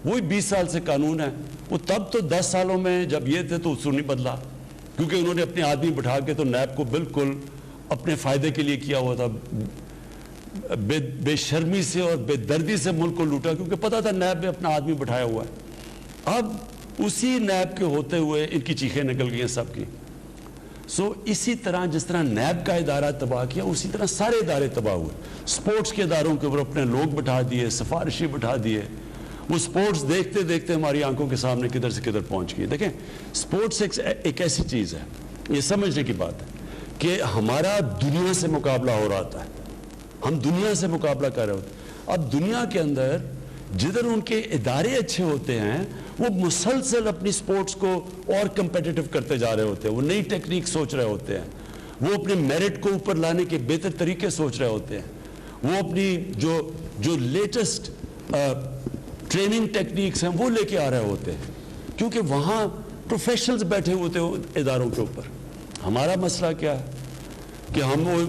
وہی 20 سال سے قانون ہے. وہ تب تو 10 سالوں میں جب یہ تھے تو اس کو نہیں بدلا, کیونکہ انہوں نے اپنے آدمی بٹھا کے تو نیب کو بالکل اپنے فائدے کے لیے کیا ہوا تھا. بے شرمی سے اور بے دردی سے ملک کو لوٹا, کیونکہ پتا تھا نیب نے اپنا آدمی بٹھایا ہوا ہے. اب اسی نیب کے ہوتے ہوئے ان کی چیخیں نکل گئی ہیں سب کی. اسی طرح جس طرح نیب کا ادارہ تباہ کیا, اسی طرح سارے ادارے تباہ ہوئے. سپورٹس کے اداروں کے اوپر اپنے لوگ بٹھا دیے, سفارشی بٹھا دیے. وہ سپورٹس دیکھتے دیکھتے ہماری آنکھوں کے سامنے کدھر سے کدھر پہنچ گئی. دیکھیں, سپورٹس ایک ایسی چیز ہے, یہ سمجھنے کی بات ہے کہ ہمارا دنیا سے مقابلہ ہو رہا ہے, ہم دنیا سے مقابلہ کر رہے ہوتے. اب دنیا کے اندر جدھر ان کے ادارے اچھے ہوتے ہیں وہ مسلسل اپنی سپورٹس کو اور کمپیٹیٹو کرتے جا رہے ہوتے ہیں. وہ نئی ٹیکنیک سوچ رہے ہوتے ہیں, وہ اپنے میرٹ کو اوپر لانے کے بہتر طریقے سوچ رہے ہوتے ہیں. وہ اپنی جو لیٹسٹ ٹریننگ ٹیکنیکس ہیں وہ لے کے آ رہے ہوتے ہیں, کیونکہ وہاں پروفیشنلز بیٹھے ہوتے ہیں اداروں کے اوپر. ہمارا مسئلہ کیا ہے کہ ہم وہ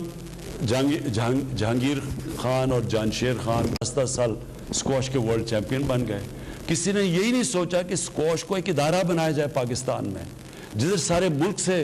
جہانگیر خان اور جانشیر خان 10 سال اسکواش کے ورلڈ چیمپئن بن گئے. کسی نے یہی نہیں سوچا کہ اسکواش کو ایک ادارہ بنایا جائے پاکستان میں, جدھر سارے ملک سے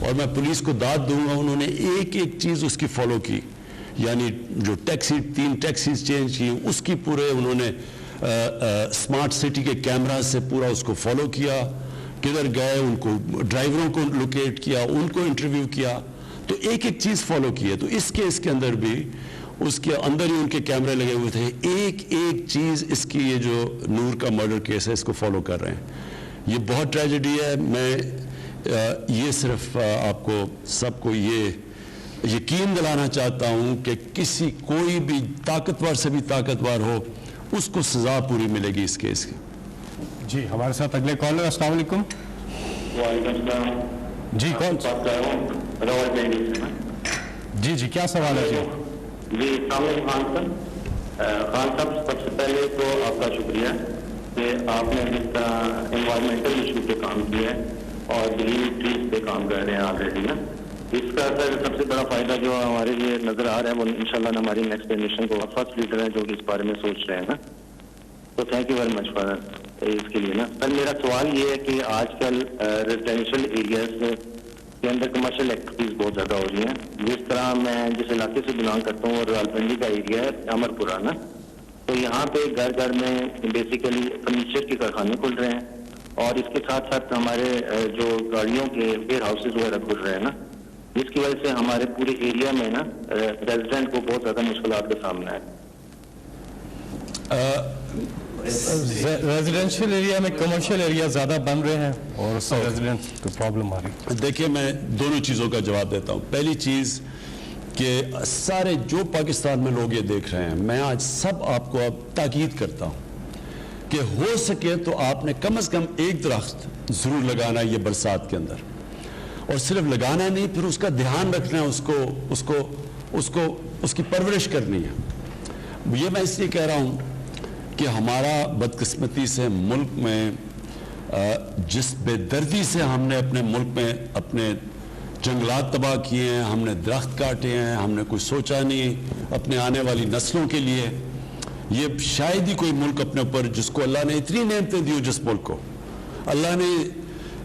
اور میں پولیس کو داد دوں گا، انہوں نے ایک ایک چیز اس کی فالو کی، یعنی جو ٹیکسی 3 ٹیکسیز چینج کی اس کی پورے انہوں نے اسمارٹ سٹی کے کیمرہ سے پورا اس کو فالو کیا، کدھر گئے ان کو ڈرائیوروں کو لوکیٹ کیا، ان کو انٹرویو کیا، تو ایک ایک چیز فالو کی ہے۔ تو اس کیس کے اندر بھی اس کے اندر ہی ان کے کیمرے لگے ہوئے تھے، ایک ایک چیز اس کی یہ جو نور کا مرڈر کیس ہے اس کو فالو کر رہے ہیں۔ یہ بہت ٹریجڈی ہے۔ میں یہ صرف آپ کو سب کو یہ یقین دلانا چاہتا ہوں کہ کوئی بھی طاقتور سے بھی طاقتور ہو اس کو سزا پوری ملے گی اس کیس کی۔ جی ہمارے ساتھ اگلے کالر، السلام علیکم۔ وعلیکم السلام جی کون؟ بات کر رہا ہوں راول پنڈی سے۔ جی جی کیا سوال ہے؟ جی السلام علیکم خان صاحب۔ خان صاحب سب سے پہلے تو آپ کا شکریہ کہ آپ نے جس طرح انوائرمنٹل ایشو پہ کام کیا ہے اور گرین ٹریز پہ کام کر رہے ہیں آلریڈی نا، اس کا سب سے بڑا فائدہ جو ہمارے لیے نظر آ رہا ہے وہ انشاءاللہ ہماری نیکسٹ جنریشن کو فرسٹ لیڈر ہیں جو کہ اس بارے میں سوچ رہے ہیں نا، تو thank you very much for اس کے لیے نا۔ سر میرا سوال یہ ہے کہ آج کل ریزیڈینشیل ایریاز کے اندر کمرشل ایکٹیویٹیز بہت زیادہ ہو رہی ہیں، جس طرح میں جس علاقے سے بلانگ کرتا ہوں وہ راولپنڈی کا ایریا ہے امر پورہ نا، تو یہاں پہ گھر گھر میں بیسیکلی فرنیچر کے کارخانے کھل رہے ہیں اور اس کے ساتھ ساتھ ہمارے جو گاڑیوں کے ویئر ہاؤسز وغیرہ کھل رہے ہیں نا، جس کی وجہ سے ہمارے پورے ایریا میں نا ریزیڈنٹ کو بہت زیادہ مشکلات کا سامنا ہے۔ ریزیڈینشیل ایریا میں کمرشل ایریا زیادہ بن رہے ہیں اور اس سے ریزیڈنٹ کو پرابلم آ رہی ہے۔ دیکھیے میں دونوں چیزوں کا جواب دیتا ہوں۔ پہلی چیز کہ سارے جو پاکستان میں لوگ یہ دیکھ رہے ہیں، میں آج سب آپ کو اب تاکید کرتا ہوں کہ ہو سکے تو آپ نے کم از کم ایک درخت ضرور لگانا ہے یہ برسات کے اندر، اور صرف لگانا نہیں، پھر اس کا دھیان رکھنا ہے، اس کی پرورش کرنی ہے۔ یہ میں اس لیے کہہ رہا ہوں کہ ہمارا بدقسمتی سے ملک میں جس بے دردی سے ہم نے اپنے ملک میں اپنے جنگلات تباہ کیے ہیں، ہم نے درخت کاٹے ہیں، ہم نے کوئی سوچا نہیں اپنے آنے والی نسلوں کے لیے۔ یہ شاید ہی کوئی ملک اپنے اوپر جس کو اللہ نے اتنی نعمتیں دی ہو، جس ملک کو اللہ نے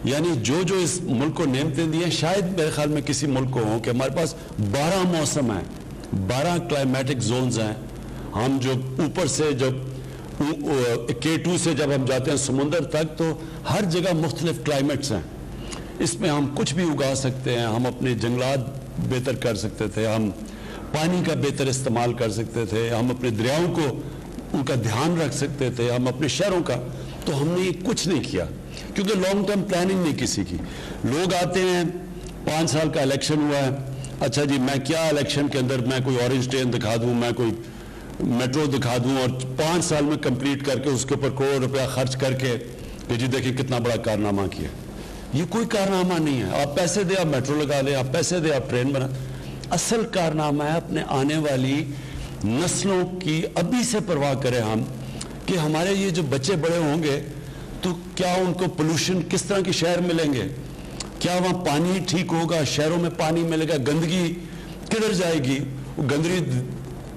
یعنی جو اس ملک کو نعمتیں دی ہیں، شاید میرے خیال میں کسی ملک کو ہوں کہ ہمارے پاس 12 موسم ہیں، 12 کلائمیٹک زونز ہیں۔ ہم جو اوپر سے جب K2 سے جب ہم جاتے ہیں سمندر تک تو ہر جگہ مختلف کلائمیٹس ہیں، اس میں ہم کچھ بھی اگا سکتے ہیں، ہم اپنے جنگلات بہتر کر سکتے تھے، ہم پانی کا بہتر استعمال کر سکتے تھے، ہم اپنے دریاؤں کو ان کا دھیان رکھ سکتے تھے، ہم اپنے شہروں کا، تو ہم نے یہ کچھ نہیں کیا کیونکہ لانگ ٹرم پلاننگ نہیں کسی کی۔ لوگ آتے ہیں 5 سال کا الیکشن ہوا ہے، اچھا جی میں کیا الیکشن کے اندر میں کوئی اورنج ٹرین دکھا دوں، میں کوئی میٹرو دکھا دوں اور 5 سال میں کمپلیٹ کر کے اس کے اوپر کروڑ روپیہ خرچ کر کے کہ جی دیکھیں کتنا بڑا کارنامہ کیا۔ یہ کوئی کارنامہ نہیں ہے۔ آپ پیسے دیں آپ میٹرو لگا لیں، آپ پیسے دیں آپ ٹرین بنا۔ اصل کارنامہ ہے اپنے آنے والی نسلوں کی ابھی سے پرواہ کریں ہم کہ ہمارے یہ جو بچے بڑے ہوں گے تو کیا ان کو پولوشن کس طرح کے شہر ملیں گے، کیا وہاں پانی ٹھیک ہوگا، شہروں میں پانی ملے گا، گندگی کدھر جائے گی؟ وہ گندگی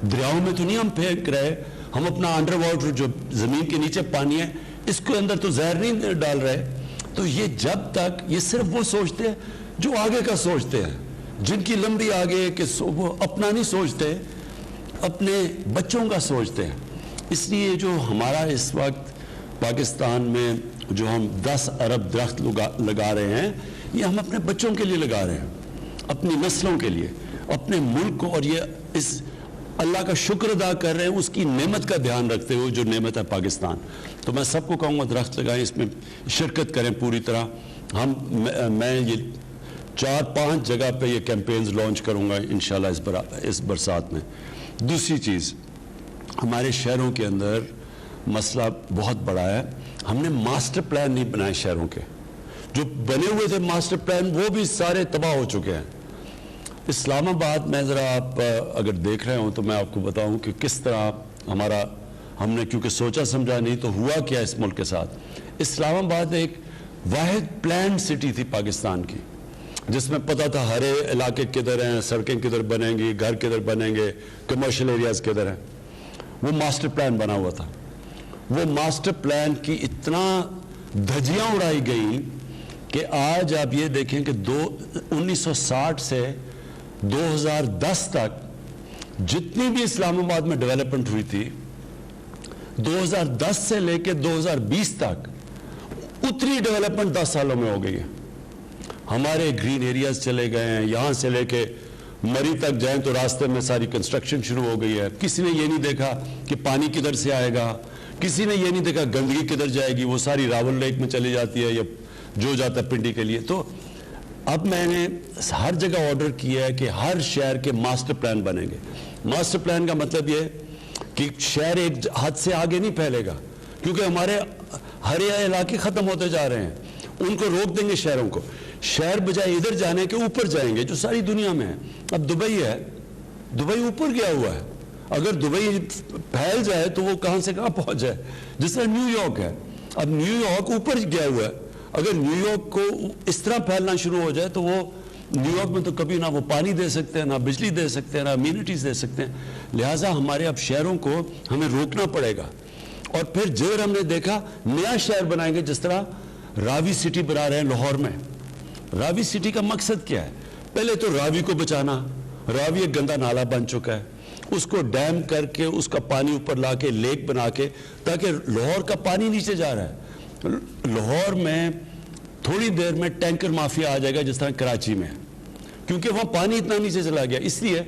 دریاؤں میں تو نہیں ہم پھینک رہے، ہم اپنا انڈر واٹر جو زمین کے نیچے پانی ہے اس کے اندر تو زہر نہیں ڈال رہے۔ تو یہ جب تک یہ صرف وہ سوچتے ہیں جو آگے کا سوچتے ہیں، جن کی لمبی آگے کہ وہ اپنا نہیں سوچتے، اپنے بچوں کا سوچتے ہیں۔ اس لیے جو ہمارا اس وقت پاکستان میں جو ہم 10 ارب درخت لگا رہے ہیں، یہ ہم اپنے بچوں کے لیے لگا رہے ہیں، اپنی نسلوں کے لیے، اپنے ملک کو، اور یہ اس اللہ کا شکر ادا کر رہے ہیں اس کی نعمت کا دھیان رکھتے ہوئے جو نعمت ہے پاکستان۔ تو میں سب کو کہوں گا درخت لگائیں، اس میں شرکت کریں پوری طرح۔ میں یہ 4-5 جگہ پہ یہ کیمپینز لانچ کروں گا انشاءاللہ اس برسات میں۔ دوسری چیز، ہمارے شہروں کے اندر مسئلہ بہت بڑا ہے، ہم نے ماسٹر پلان نہیں بنائے شہروں کے، جو بنے ہوئے تھے ماسٹر پلان وہ بھی سارے تباہ ہو چکے ہیں۔ اسلام آباد میں ذرا آپ اگر دیکھ رہے ہوں تو میں آپ کو بتاؤں کہ کس طرح ہم نے کیونکہ سوچا سمجھا نہیں تو ہوا کیا اس ملک کے ساتھ۔ اسلام آباد ایک واحد پلان سٹی تھی پاکستان کی، جس میں پتہ تھا ہر علاقے کدھر ہیں، سڑکیں کدھر بنیں گی، گھر کدھر بنیں گے، کمرشل ایریاز کدھر ہیں۔ وہ ماسٹر پلان بنا ہوا تھا۔ وہ ماسٹر پلان کی اتنا دھجیاں اڑائی گئیں کہ آج آپ یہ دیکھیں کہ 1960 سے 2010 تک جتنی بھی اسلام آباد میں ڈیولپمنٹ ہوئی تھی 2010 سے لے کے 2020 تک اتنی ڈیولپمنٹ 10 سالوں میں ہو گئی ہے. ہمارے گرین ایریاز چلے گئے ہیں, یہاں سے لے کے مری تک جائیں تو راستے میں ساری کنسٹرکشن شروع ہو گئی ہے. کسی نے یہ نہیں دیکھا کہ پانی کدھر سے آئے گا, کسی نے یہ نہیں دیکھا گندگی کدھر جائے گی, وہ ساری راول لیک میں چلی جاتی ہے یا جو جاتا ہے پنڈی کے لیے. تو اب میں نے ہر جگہ آرڈر کیا ہے کہ ہر شہر کے ماسٹر پلان بنیں گے. ماسٹر پلان کا مطلب یہ کہ شہر ایک حد سے آگے نہیں پھیلے گا, کیونکہ ہمارے ہرے علاقے ختم ہوتے جا رہے ہیں, ان کو روک دیں گے شہروں کو. شہر بجائے ادھر جانے کے اوپر جائیں گے جو ساری دنیا میں ہے. اب دبئی ہے, دبئی اوپر گیا ہوا ہے, اگر دبئی پھیل جائے تو وہ کہاں سے کہاں پہنچ جائے. جس طرح نیو یارک ہے, اب نیو یارک اوپر گیا ہوا ہے, اگر نیو یارک کو اس طرح پھیلنا شروع ہو جائے تو وہ نیو یارک میں تو کبھی نہ وہ پانی دے سکتے ہیں, نہ بجلی دے سکتے ہیں, نہ امینٹیز دے سکتے ہیں. لہٰذا ہمارے اب شہروں کو ہمیں روکنا پڑے گا. اور پھر جو ہم نے دیکھا نیا شہر بنائیں گے, جس طرح راوی سٹی بنا رہے ہیں لاہور میں. راوی سٹی کا مقصد کیا ہے؟ پہلے تو راوی کو بچانا. راوی ایک گندا نالا بن چکا ہے, اس کو ڈیم کر کے اس کا پانی اوپر لا کے لیک بنا کے, تاکہ لاہور کا پانی نیچے جا رہا ہے. لاہور میں تھوڑی دیر میں ٹینکر مافیا آ جائے گا جس طرح کراچی میں, کیونکہ وہاں پانی اتنا نیچے چلا گیا. اس لیے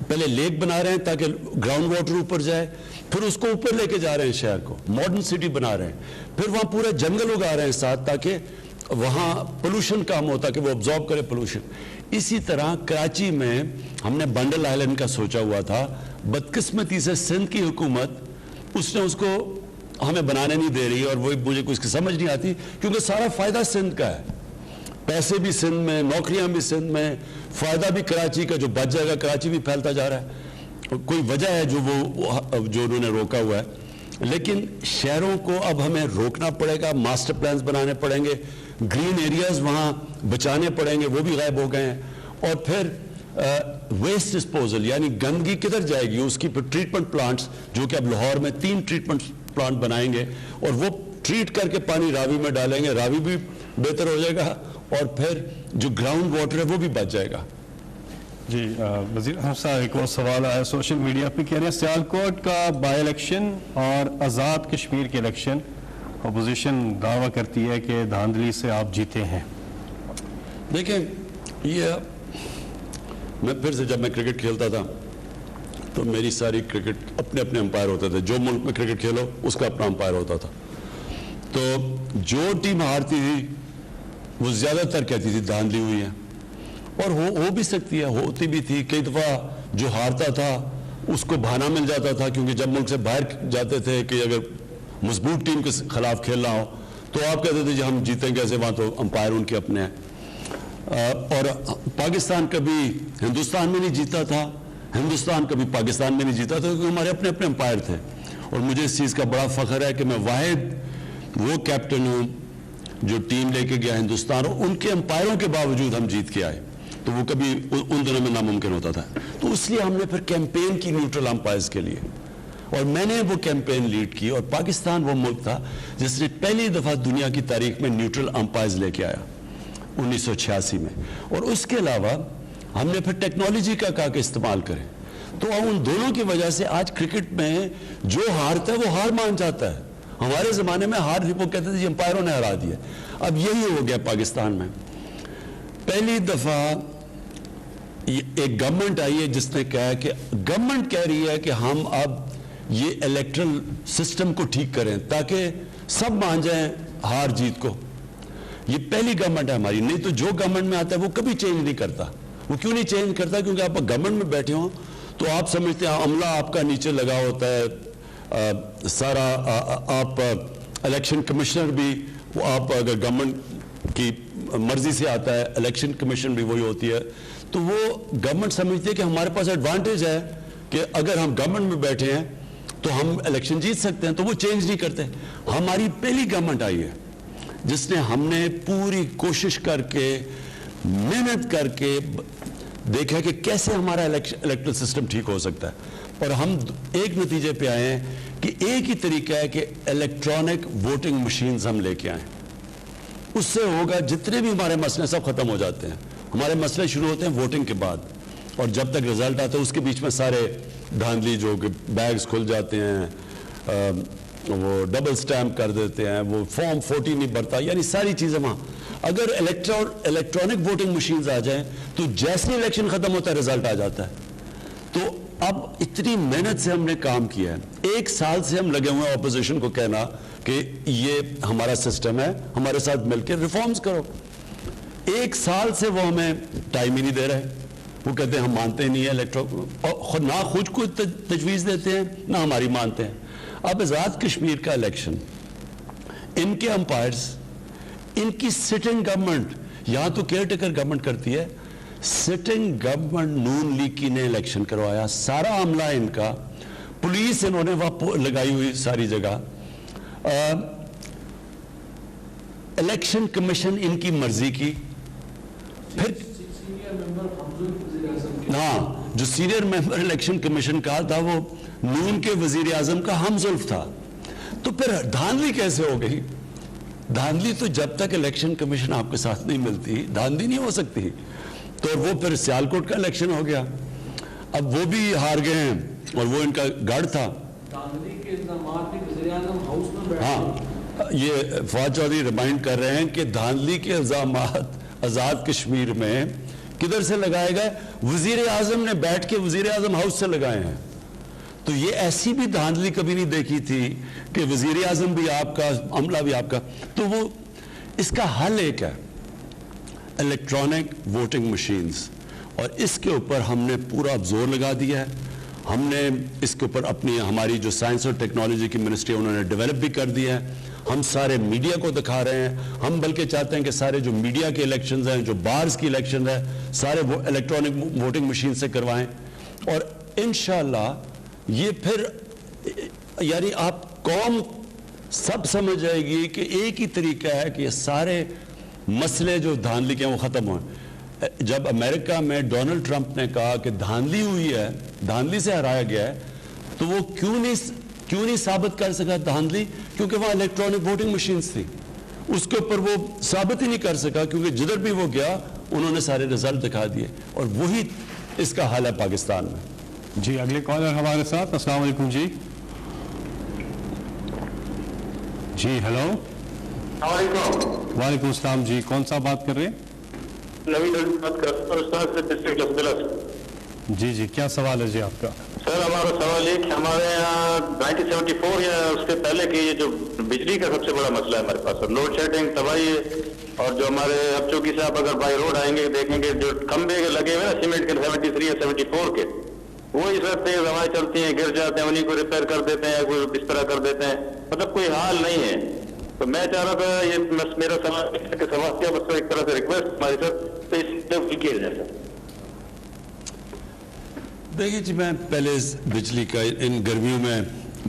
پہلے لیک بنا رہے ہیں تاکہ گراؤنڈ واٹر اوپر جائے, پھر اس کو اوپر لے کے جا رہے ہیں شہر کو, ماڈرن سٹی بنا رہے ہیں. پھر وہاں پورے جنگل اگا رہے ہیں ساتھ تاکہ وہاں پولوشن کم ہوتا کہ وہ ابزارب کرے پولوشن. اسی طرح کراچی میں ہم نے بنڈل آئلینڈ کا سوچا ہوا تھا, بدقسمتی سے سندھ کی حکومت اس نے اس کو ہمیں بنانے نہیں دے رہی, اور وہ مجھے کچھ سمجھ نہیں آتی, کیونکہ سارا فائدہ سندھ کا ہے. پیسے بھی سندھ میں, نوکریاں بھی سندھ میں, فائدہ بھی کراچی کا, جو بچ جائے گا کراچی بھی پھیلتا جا رہا ہے. کوئی وجہ ہے جو انہوں نے روکا ہوا ہے. لیکن شہروں کو اب ہمیں روکنا پڑے گا, ماسٹر پلانز بنانے پڑیں گے, گرین ایریاز وہاں بچانے پڑیں گے, وہ بھی غائب ہو گئے ہیں. اور پھر ویسٹ ڈسپوزل یعنی گندگی کدھر جائے گی, اس کی پھر ٹریٹمنٹ پلانٹس, جو کہ اب لاہور میں 3 ٹریٹمنٹ پلانٹ بنائیں گے, اور وہ ٹریٹ کر کے پانی راوی میں ڈالیں گے. راوی بھی بہتر ہو جائے گا, اور پھر جو گراؤنڈ واٹر ہے وہ بھی بچ جائے گا. جی وزیر اعظم صاحب, ایک اور سوال آیا سوشل میڈیا پہ, کہہ رہے ہیں سیالکوٹ کا بائی الیکشن اور آزاد کشمیر کے الیکشن اپوزیشن دعویٰ کرتی ہے کہ دھاندلی سے آپ جیتے ہیں. دیکھیں, یہ میں پھر سے جب میں کرکٹ کھیلتا تھا تو میری ساری کرکٹ اپنے اپنے امپائر ہوتے تھے. جو ملک میں کرکٹ کھیلو اس کا اپنا امپائر ہوتا تھا. تو جو ٹیم ہارتی تھی وہ زیادہ تر کہتی تھی دھاندلی ہوئی ہے, اور ہو بھی سکتی ہے, ہوتی بھی تھی. کئی دفعہ جو ہارتا تھا اس کو بہانہ مل جاتا تھا, کیونکہ جب ملک سے باہر جاتے تھے کہ اگر مضبوط ٹیم کے خلاف کھیلنا ہو تو آپ کہتے تھے جی ہم جیتیں کیسے, وہاں تو امپائر ان کے اپنے ہیں. اور پاکستان کبھی ہندوستان میں نہیں جیتا تھا, ہندوستان کبھی پاکستان میں نہیں جیتا تھا, کیونکہ ہمارے اپنے اپنے امپائر تھے. اور مجھے اس چیز کا بڑا فخر ہے کہ میں واحد وہ کیپٹن ہوں جو ٹیم لے کے گیا ہندوستان, اور ان کے امپائروں کے باوجود ہم جیت کے آئے. تو وہ کبھی ان دنوں میں ناممکن ہوتا تھا. تو اس لیے ہم نے پھر کیمپین کی نیوٹرل امپائرز کے لیے, اور میں نے وہ کیمپین لیڈ کی. اور پاکستان وہ ملک تھا جس نے پہلی دفعہ دنیا کی تاریخ میں نیوٹرل امپائرز لے کے آیا 1986 میں. اور اس کے علاوہ ہم نے پھر ٹیکنالوجی کا کہا کہ استعمال کریں. تو ان دونوں کی وجہ سے آج کرکٹ میں جو ہارتا ہے وہ ہار مان جاتا ہے. ہمارے زمانے میں ہار وہ کہتے تھے امپائروں نے ہرا دیا. اب یہی ہو گیا پاکستان میں. پہلی دفعہ ایک گورنمنٹ آئی ہے جس نے کہا کہ گورنمنٹ کہہ رہی ہے کہ ہم اب یہ الیکٹرل سسٹم کو ٹھیک کریں تاکہ سب مان جائیں ہار جیت کو. یہ پہلی گورنمنٹ ہے ہماری. نہیں تو جو گورنمنٹ میں آتا ہے وہ کبھی چینج نہیں کرتا. وہ کیوں نہیں چینج کرتا؟ کیونکہ آپ گورنمنٹ میں بیٹھے ہوں تو آپ سمجھتے ہیں عملہ آپ کا نیچے لگا ہوتا ہے, سارا آپ الیکشن کمشنر بھی وہ آپ اگر گورنمنٹ کی مرضی سے آتا ہے, الیکشن کمیشن بھی وہی ہوتی ہے. تو وہ گورنمنٹ سمجھتی ہے کہ ہمارے پاس ایڈوانٹیج ہے کہ اگر ہم گورنمنٹ میں بیٹھے ہیں تو ہم الیکشن جیت سکتے ہیں, تو وہ چینج نہیں کرتے. ہماری پہلی گورنمنٹ آئی ہے جس نے ہم نے پوری کوشش کر کے محنت کر کے دیکھا کہ کیسے ہمارا الیکٹرل سسٹم ٹھیک ہو سکتا ہے. اور ہم ایک نتیجے پہ آئے ہیں کہ ایک ہی طریقہ ہے کہ الیکٹرانک ووٹنگ مشینز ہم لے کے آئیں. اس سے ہوگا جتنے بھی ہمارے مسئلے سب ختم ہو جاتے ہیں. ہمارے مسئلے شروع ہوتے ہیں ووٹنگ کے بعد, اور جب تک رزلٹ آتا ہے اس کے بیچ میں سارے دھاندلی جو کہ بیگز کھل جاتے ہیں, وہ ڈبل سٹیمپ کر دیتے ہیں, وہ فارم 40 نہیں بھرتا, یعنی ساری چیزیں وہاں. اگر الیکٹرانک ووٹنگ مشینز آ جائیں تو جیسے الیکشن ختم ہوتا ہے رزلٹ آ جاتا ہے. تو اب اتنی محنت سے ہم نے کام کیا ہے, 1 سال سے ہم لگے ہوئے ہیں اپوزیشن کو کہنا کہ یہ ہمارا سسٹم ہے, ہمارے ساتھ مل کے ریفارمز کرو. 1 سال سے وہ ہمیں ٹائم ہی نہیں دے رہے. وہ کہتے ہیں ہم مانتے نہیں ہیں نہ خود کو تجویز دیتے ہیں نہ ہماری مانتے ہیں. اب آزاد کشمیر کا الیکشن, ان کے امپائرز, ان کی سٹنگ گورنمنٹ, یہاں تو کیئر ٹیکر گورنمنٹ کرتی ہے, سٹنگ گورنمنٹ نون لیگ کی نے الیکشن کروایا, سارا عملہ ان کا, پولیس انہوں نے وہاں لگائی ہوئی ساری جگہ, الیکشن کمیشن ان کی مرضی کی. پھر ہاں, جو سینئر ممبر الیکشن کمیشن کا تھا وہ نون کے وزیر اعظم کا ہمزلف تھا. تو پھر دھاندلی کیسے ہو گئی؟ دھاندلی تو جب تک الیکشن کمیشن آپ کے ساتھ نہیں ملتی دھاندلی نہیں ہو سکتی. تو وہ پھر سیالکوٹ کا الیکشن ہو گیا, اب وہ بھی ہار گئے ہیں اور وہ ان کا گڑھ تھا. ہاں, یہ فواد چودھری ریمائنڈ کر رہے ہیں کہ دھاندلی کے الزامات آزاد کشمیر میں کدھر سے لگائے گئے؟ وزیر اعظم نے بیٹھ کے وزیر اعظم ہاؤس سے لگائے ہیں. تو یہ ایسی بھی دھاندلی کبھی نہیں دیکھی تھی کہ وزیر اعظم بھی آپ کا, عملہ بھی آپ کا. تو وہ اس کا حل ایک ہے, الیکٹرانک ووٹنگ مشینز, اور اس کے اوپر ہم نے پورا زور لگا دیا ہے. ہم نے اس کے اوپر اپنی ہماری جو سائنس اور ٹیکنالوجی کی منسٹری انہوں نے ڈیولپ بھی کر دیا ہے. ہم سارے میڈیا کو دکھا رہے ہیں. ہم بلکہ چاہتے ہیں کہ سارے جو میڈیا کے الیکشنز ہیں, جو بارز کی الیکشنز ہیں, سارے وہ الیکٹرانک ووٹنگ مشین سے کروائیں. اور انشاءاللہ یہ پھر یعنی آپ قوم سب سمجھ جائے گی کہ ایک ہی طریقہ ہے کہ یہ سارے مسئلے جو دھاندلی کے ہیں وہ ختم ہوئیں. جب امریکہ میں ڈونلڈ ٹرمپ نے کہا کہ دھاندلی ہوئی ہے, دھاندلی سے ہرایا گیا ہے, تو وہ کیوں نہیں ثابت کر سکا دھاندلی؟ کیونکہ وہاں الیکٹرانک ووٹنگ مشینز تھی. اس کے اوپر وہ ثابت ہی نہیں کر سکا, کیونکہ جدھر بھی وہ گیا انہوں نے سارے رزلٹ دکھا دیے. اور وہی اس کا حال ہے پاکستان میں. جی اگلے کالر ہمارے ساتھ. السلام علیکم. جی جی ہیلو. وعلیکم السلام. جی کون سا بات کر رہے ہیں؟ جی جی کیا سوال ہے جی آپ کا؟ سر ہمارا سوال یہ کہ ہمارے یہاں 1974 یا اس سے پہلے کی یہ جو بجلی کا سب سے بڑا مسئلہ ہے ہمارے پاس, سر لوڈ شیڈنگ تباہی ہے. اور جو ہمارے اب چونکہ صاحب اگر بائی روڈ آئیں گے دیکھیں گے جو کھمبے لگے ہوئے نا سیمنٹ کے 73 یا 74 کے, وہی سر تیز ہوائیں چلتی ہیں, گر جاتے ہیں, انہیں کو ریپیئر کر دیتے ہیں, کوئی اس طرح کر دیتے ہیں, مطلب کوئی حال نہیں ہے. تو میں چاہ رہا تھا, یہ میرا سوال ہے کہ سوال کیا بس ایک طرح سے ریکویسٹ ہماری سر, تو اس کیا جائے سر. دیکھیے جی, میں پہلے بجلی کا ان گرمیوں میں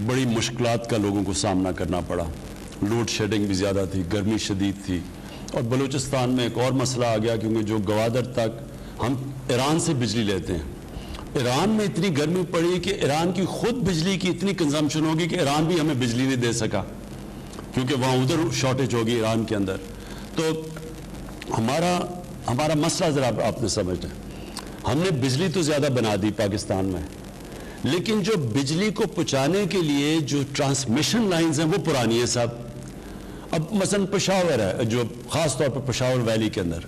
بڑی مشکلات کا لوگوں کو سامنا کرنا پڑا. لوڈ شیڈنگ بھی زیادہ تھی, گرمی شدید تھی, اور بلوچستان میں ایک اور مسئلہ آ گیا کیونکہ جو گوادر تک ہم ایران سے بجلی لیتے ہیں, ایران میں اتنی گرمی پڑی کہ ایران کی خود بجلی کی اتنی کنزمپشن ہوگی کہ ایران بھی ہمیں بجلی نہیں دے سکا, کیونکہ وہاں ادھر شارٹیج ہوگی ایران کے اندر. تو ہمارا مسئلہ ذرا آپ نے سمجھنا ہے. ہم نے بجلی تو زیادہ بنا دی پاکستان میں, لیکن جو بجلی کو پہنچانے کے لیے جو ٹرانسمیشن لائنز ہیں وہ پرانی ہیں صاحب. اب مثلا پشاور ہے, جو خاص طور پر پشاور ویلی کے اندر,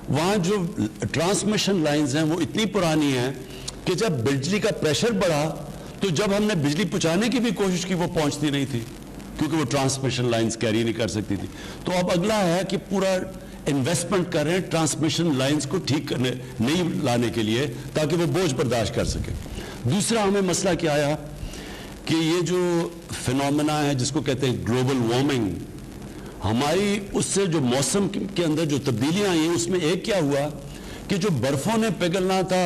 وہاں جو ٹرانسمیشن لائنز ہیں وہ اتنی پرانی ہیں کہ جب بجلی کا پریشر بڑھا تو جب ہم نے بجلی پہنچانے کی بھی کوشش کی وہ پہنچتی نہیں تھی, کیونکہ وہ ٹرانسمیشن لائنز کیری نہیں کر سکتی تھی. تو اب اگلا ہے کہ پورا انویسٹمنٹ کر رہے ہیں ٹرانسمیشن لائنز کو ٹھیک کرنے, نہیں لانے کے لیے, تاکہ وہ بوجھ برداشت کر سکے. دوسرا ہمیں مسئلہ کیا آیا کہ یہ جو فینومینا ہے جس کو کہتے ہیں گلوبل وارمنگ, ہماری اس سے جو موسم کے اندر جو تبدیلیاں آئی ہیں اس میں ایک کیا ہوا کہ جو برفوں نے پگھلنا تھا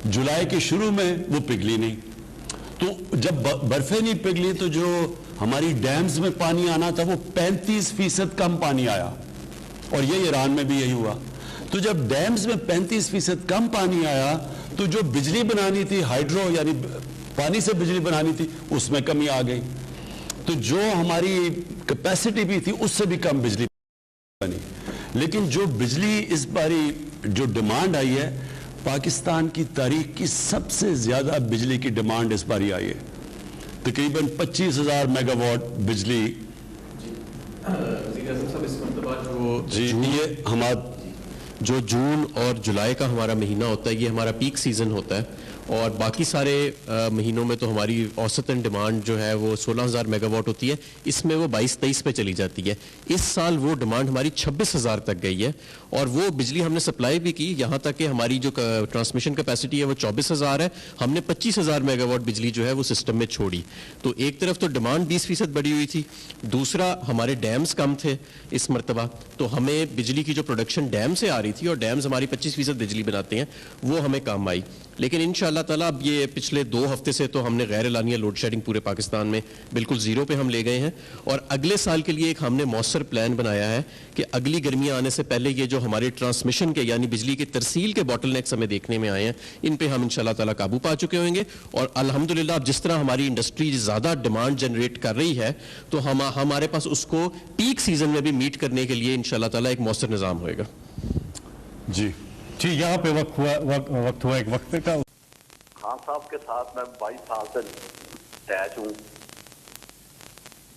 جولائی کے شروع میں وہ پگھلی نہیں. تو جب برفیں نہیں پگھلی تو جو ہماری ڈیمز میں پانی آنا تھا وہ 35% کم پانی آیا, اور یہ ایران میں بھی یہی ہوا. تو جب ڈیمز میں 35% کم پانی آیا تو جو بجلی بنانی تھی ہائیڈرو یعنی پانی سے بجلی بنانی تھی اس میں کمی آ گئی. تو جو ہماری کیپیسٹی بھی تھی اس سے بھی کم بجلی بنی. لیکن جو بجلی اس باری جو ڈیمانڈ آئی ہے، پاکستان کی تاریخ کی سب سے زیادہ بجلی کی ڈیمانڈ اس باری آئی ہے، تقریباً 25,000 میگا واٹ بجلی. یہ ہمارا جو جون اور جولائی کا ہمارا مہینہ ہوتا ہے، یہ ہمارا پیک سیزن ہوتا ہے، اور باقی سارے مہینوں میں تو ہماری اوسطاً ڈیمانڈ جو ہے وہ 16,000 میگا واٹ ہوتی ہے، اس میں وہ 22-23 پہ چلی جاتی ہے. اس سال وہ ڈیمانڈ ہماری 26,000 تک گئی ہے، اور وہ بجلی ہم نے سپلائی بھی کی، یہاں تک کہ ہماری جو ٹرانسمیشن کیپیسٹی ہے وہ 24,000 ہے، ہم نے 25,000 میگا واٹ بجلی جو ہے وہ سسٹم میں چھوڑی. تو ایک طرف تو ڈیمانڈ 20% بڑھی ہوئی تھی، دوسرا ہمارے ڈیمز کم تھے اس مرتبہ، تو ہمیں بجلی کی جو پروڈکشن ڈیم سے آ رہی تھی، اور ڈیمز ہماری 25% بجلی بناتے ہیں، وہ ہمیں کام آئی. لیکن انشاءاللہ تعالیٰ اب یہ پچھلے 2 ہفتے سے تو ہم نے غیر اعلانیہ لوڈ شیڈنگ پورے پاکستان میں بالکل زیرو پہ ہم لے گئے ہیں، اور اگلے سال کے لیے ایک ہم نے مؤثر پلان بنایا ہے کہ اگلی گرمیاں آنے سے پہلے یہ جو ہمارے ٹرانسمیشن کے یعنی بجلی کی ترسیل کے باٹل نیکس ہمیں دیکھنے میں آئے ہیں، ان پہ ہم انشاءاللہ تعالیٰ قابو پا چکے ہوئیں گے. اور الحمدللہ اب جس طرح ہماری انڈسٹری زیادہ ڈیمانڈ جنریٹ کر رہی ہے، تو ہمارے پاس اس کو پیک سیزن میں بھی میٹ کرنے کے لیے انشاءاللہ تعالیٰ ایک مؤثر نظام ہوئے گا. جی یہاں پہ وقت ہوا ایک وقفے کا. خان صاحب کے ساتھ میں 22 سال سے اٹیچ ہوں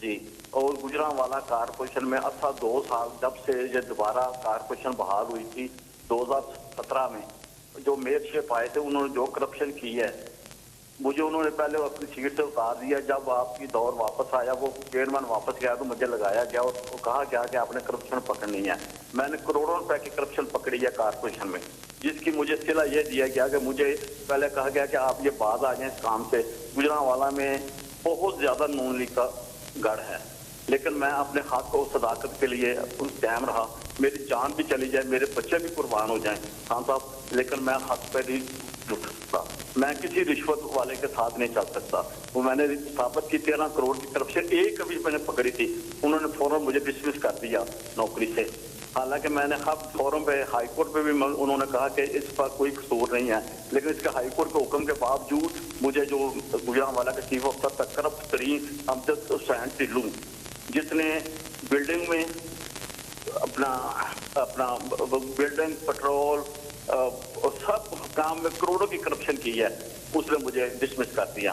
جی، اور گجرانوالا کارپوریشن میں 2 سال جب سے یہ دوبارہ کارپوریشن بحال ہوئی تھی 2017 میں، جو میئر شپ آئے تھے انہوں نے جو کرپشن کی ہے، مجھے انہوں نے پہلے اپنی سیٹ سے اتار دیا. جب آپ کی دور واپس آیا، وہ چیئرمین واپس گیا تو مجھے لگایا گیا اور کہا گیا کہ آپ نے کرپشن پکڑنی ہے. میں نے کروڑوں روپے کی کرپشن پکڑی ہے کارپوریشن میں، جس کی مجھے صلہ یہ دیا گیا کہ مجھے پہلے کہا گیا کہ آپ یہ باز آ جائیں اس کام سے. گجرانوالا میں بہت زیادہ نون لیگ کا گڑھ ہے، لیکن میں اپنے حق و صداقت کے لیے قائم رہا. میری جان بھی چلی جائے، میرے بچے بھی قربان ہو جائیں خان صاحب، لیکن میں حق پہ نہیں جھک سکتا. میں کسی رشوت والے کے ساتھ نہیں چل سکتا. وہ میں نے ثابت کی 13 کروڑ کی کرپشن ایک کبھی میں نے پکڑی تھی، انہوں نے فوراً مجھے ڈسمس کر دیا نوکری سے. حالانکہ میں نے فورم پہ ہائی کورٹ پہ بھی انہوں نے کہا کہ اس پر کوئی قصور نہیں ہے، لیکن اس کے ہائی کورٹ کے حکم کے باوجود مجھے جو گجرانوالا کے چیف آفسر تک کرپٹ ترین امجد حسین ٹلو، جس نے بلڈنگ میں اپنا بلڈنگ پٹرول اور سب کام میں کروڑوں کی کرپشن کی ہے، اس نے مجھے ڈسمس کر دیا.